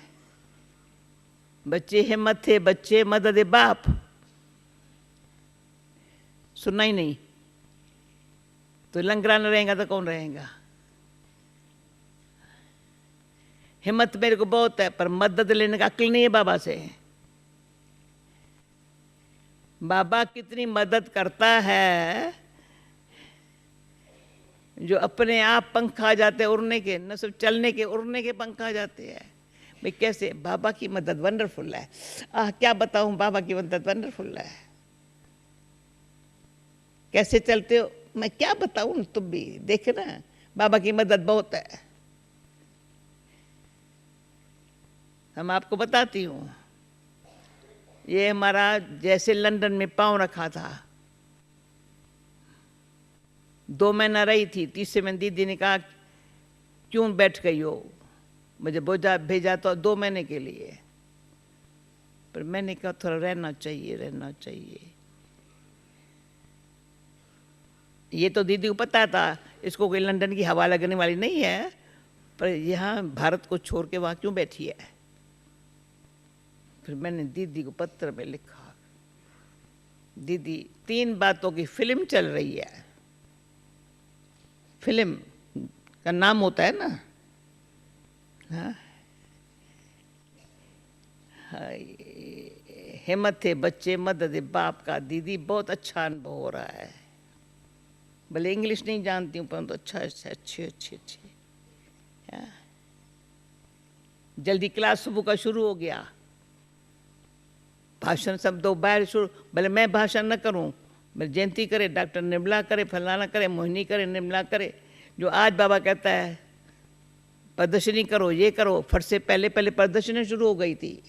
बच्चे हिम्मत थे, बच्चे मदद बाप, सुनना ही नहीं। तो लंगड़ा न रहेगा तो कौन रहेगा। हिम्मत मेरे को बहुत है, पर मदद लेने का अक्ल नहीं है बाबा से। बाबा कितनी मदद करता है, जो अपने आप पंख आ जाते हैं उड़ने के, न सिर्फ चलने के, उड़ने के पंख आ जाते हैं। भाई कैसे बाबा की मदद वंडरफुल है। क्या बताऊं, बाबा की मदद वंडरफुल है। कैसे चलते हो मैं क्या बताऊं, तुम भी देखे ना, बाबा की मदद बहुत है। हम आपको बताती हूँ, ये हमारा जैसे लंदन में पांव रखा था, 2 महीना रही थी, तीसरे महीने दीदी ने कहा क्यों बैठ गई हो, मुझे भेजा तो 2 महीने के लिए, पर मैंने कहा थोड़ा रहना चाहिए, रहना चाहिए। ये तो दीदी को पता था इसको कोई लंदन की हवा लगने वाली नहीं है, पर यहाँ भारत को छोड़ के वहाँ क्यों बैठी है। फिर मैंने दीदी को पत्र में लिखा, दीदी 3 बातों की फिल्म चल रही है, फिल्म का नाम होता है ना, हाँ, हिम्मत थे बच्चे मदद बाप का। दीदी बहुत अच्छा अनुभव हो रहा है, भले इंग्लिश नहीं जानती हूँ परंतु अच्छा अच्छे। जल्दी क्लास सुबह का शुरू हो गया, भाषण सब 2 बार शुरू, भले मैं भाषण न करूं, भले जयंती करे, डॉक्टर निर्मला करे, फलाना करे, मोहिनी करे, निर्मला करे, जो आज बाबा कहता है प्रदर्शनी करो, ये करो, फट से पहले प्रदर्शनी शुरू हो गई थी।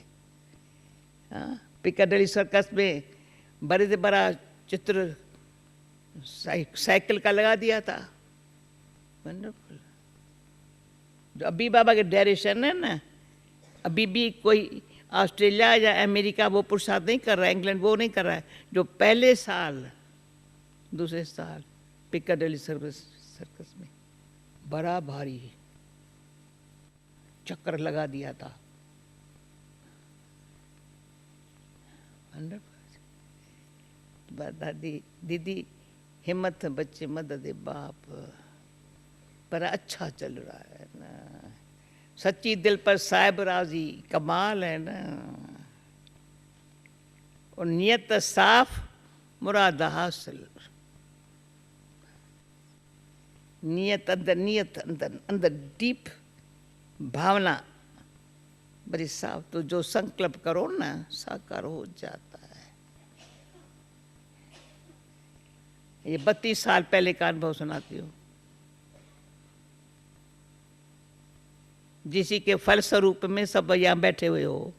हाँ, पिकाडेली सर्कस में बड़े से बड़ा चित्र साइकिल का लगा दिया था, वंडरफुल। जो अभी बाबा के डायरेक्शन है ना, अभी भी कोई ऑस्ट्रेलिया या अमेरिका वो पुरुषार्थ नहीं कर रहा है, इंग्लैंड वो नहीं कर रहा है, जो पहले साल दूसरे साल पिकाडेली सर्कस में बड़ा भारी चक्कर लगा दिया था। दादी दीदी हिम्मत बच्चे मदद बाप, पर अच्छा चल रहा है ना, सच्ची दिल पर साहिब राजी, कमाल है ना। और नियत साफ मुराद हासिल, नियत अंदर अंदर डीप भावना बड़ी साफ, तो जो संकल्प करो ना साकार हो जाता है। ये 32 साल पहले का अनुभव सुनाती हूँ, जिसी के फल स्वरूप में सब यहाँ बैठे हुए हो।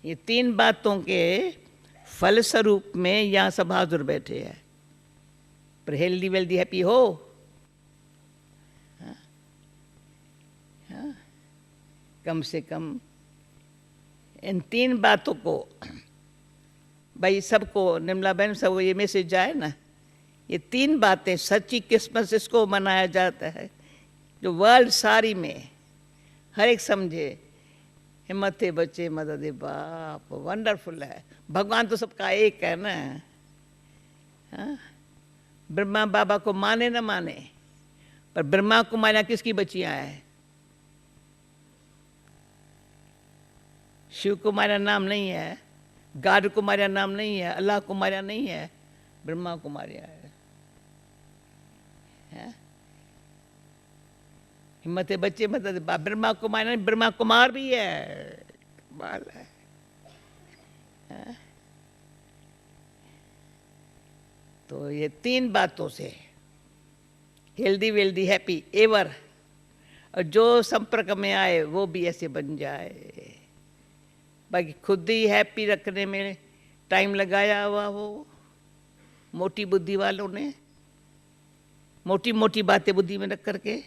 ये 3 बातों के फल स्वरूप में यहाँ सब हाजिर बैठे हैं, पर हेल्दी वेल्दी हैप्पी हो। हाँ? हाँ? कम से कम इन 3 बातों को भाई सबको, निर्मला बहन सब ये मैसेज जाए ना, ये 3 बातें, सच्ची क्रिसमस इसको मनाया जाता है जो वर्ल्ड सारी में हर एक समझे। हिम्मत है बच्चे, मदद है बाप, वंडरफुल है। भगवान तो सबका एक है ना। हाँ? ब्रह्मा बाबा को माने न माने, पर ब्रह्मा कुमारियाँ किसकी बच्चियाँ हैं? शिव कुमारियाँ नाम नहीं है, गॉड कुमारियाँ नाम नहीं है, अल्लाह कुमारियाँ नहीं है, ब्रह्मा कुमारियाँ है। हिम्मत है बच्चे, मतलब ब्रह्मा कुमार, ब्रह्मा कुमार भी है, कमाल है। तो ये 3 बातों से हेल्दी वेल्दी हैप्पी एवर, और जो संपर्क में आए वो भी ऐसे बन जाए। बाकी खुद ही हैप्पी रखने में टाइम लगाया हुआ हो मोटी बुद्धि वालों ने, मोटी मोटी बातें बुद्धि में रख करके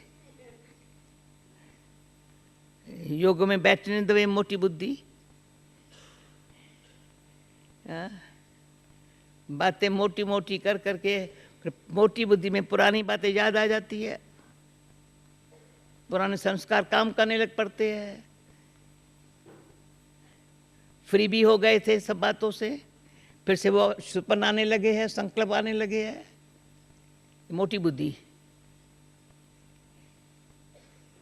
योग में बैठने दे मोटी बुद्धि। बातें मोटी मोटी कर करके मोटी बुद्धि में पुरानी बातें याद आ जाती है, पुराने संस्कार काम करने लग पड़ते हैं। फ्री भी हो गए थे सब बातों से, फिर से वो सुपन आने लगे हैं, संकल्प आने लगे हैं। मोटी बुद्धि,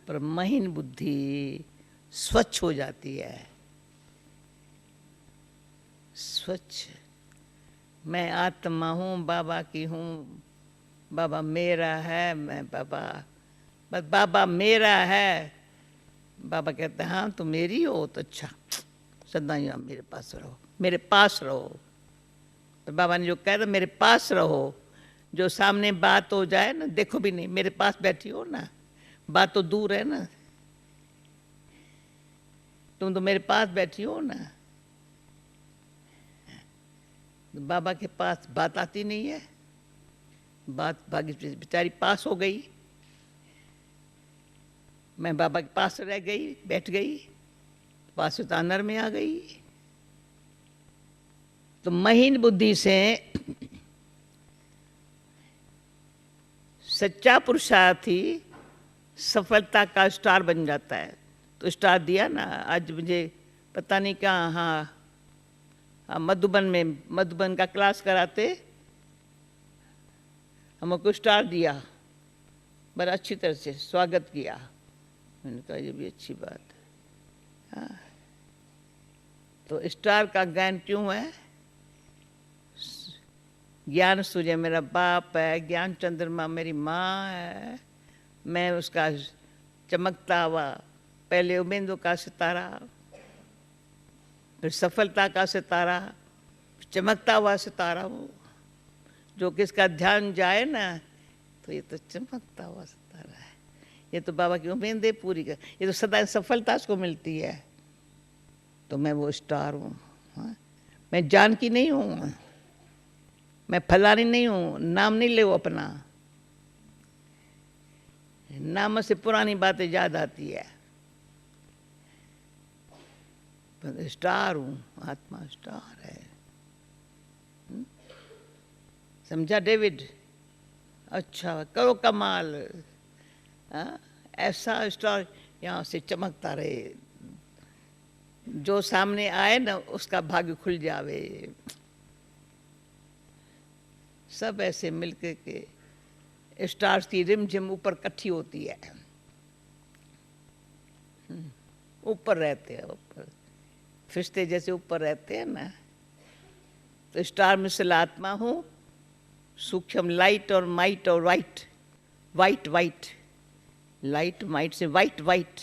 पर महीन बुद्धि स्वच्छ हो जाती है। स्वच्छ, मैं आत्मा हूँ, बाबा की हूँ, बाबा मेरा है, मैं बाबा, बस बाबा मेरा है। बाबा कहते हैं हाँ तो मेरी हो तो अच्छा, सदा ही मेरे पास रहो, मेरे पास रहो। तो बाबा ने जो कहा था मेरे पास रहो, जो सामने बात हो जाए ना, देखो भी नहीं, मेरे पास बैठी हो ना, बात तो दूर है ना, तुम तो मेरे पास बैठी हो ना। बाबा के पास बात आती नहीं है, बात भागी बेचारी पास हो गई। मैं बाबा के पास रह गई, बैठ गई, पास से तानर में आ गई। तो महीन बुद्धि से सच्चा पुरुषार्थी सफलता का स्टार बन जाता है। तो स्टार दिया ना आज मुझे, पता नहीं कहाँ, हाँ मधुबन में, मधुबन का क्लास कराते, हमको स्टार दिया, बड़ा अच्छी तरह से स्वागत किया। मैंने कहा ये भी अच्छी बात है। हाँ, तो स्टार का ज्ञान क्यों है? ज्ञान सूर्य मेरा बाप है, ज्ञान चंद्रमा मेरी माँ है, मैं उसका चमकता हुआ, पहले उमेंदु का सितारा, फिर सफलता का सितारा, चमकता हुआ सितारा हूँ। जो किसका ध्यान जाए ना तो ये तो चमकता हुआ सितारा है, ये तो बाबा की उम्मीदें पूरी कर, ये तो सदा सफलता उसको मिलती है। तो मैं वो स्टार हूँ। मैं जानकी नहीं हूँ, मैं फलानी नहीं हूँ, नाम नहीं ले वो अपना, नाम से पुरानी बातें याद आती है। स्टार हूँ, आत्मा स्टार है। समझा डेविड? अच्छा करो कमाल। ऐसा स्टार यहाँ से चमकता रहे, जो सामने आए ना उसका भाग्य खुल जावे। सब ऐसे मिलकर के स्टार्स की रिमझिम ऊपर इकट्ठी होती है, ऊपर रहते हैं, ऊपर फरिश्ते जैसे ऊपर रहते हैं ना। तो स्टार मिसल आत्मा हूँ, सूक्ष्म लाइट और माइट और white, white white, light might say white white,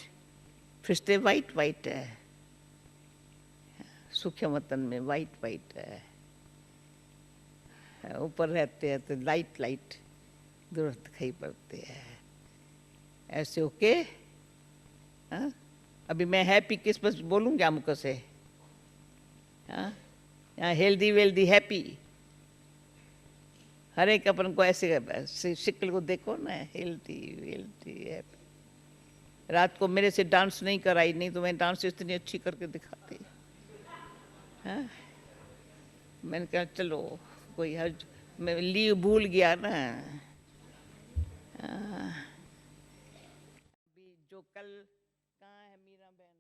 फरिश्ते वाइट वाइट है, सूक्ष्म वतन में वाइट वाइट है। ऊपर रहते हैं तो लाइट लाइट दूर दिखाई पड़ते हैं। ऐसे ओके। हाँ अभी मैं हैप्पी किस्मत बोलूँ क्या मुझ से? हाँ यहाँ हेल्दी वेल्दी हैप्पी, हर एक अपन को ऐसे शिक्ल को देखो ना, हेल्दी वेल्दी हैप्पी। रात को मेरे से डांस नहीं कराई, नहीं तो मैं डांस इतनी अच्छी करके दिखाती। हाँ मैंने कहा चलो कोई हर मैं लीव भूल गया ना। अभी जो कल कहाँ है मीरा बहन?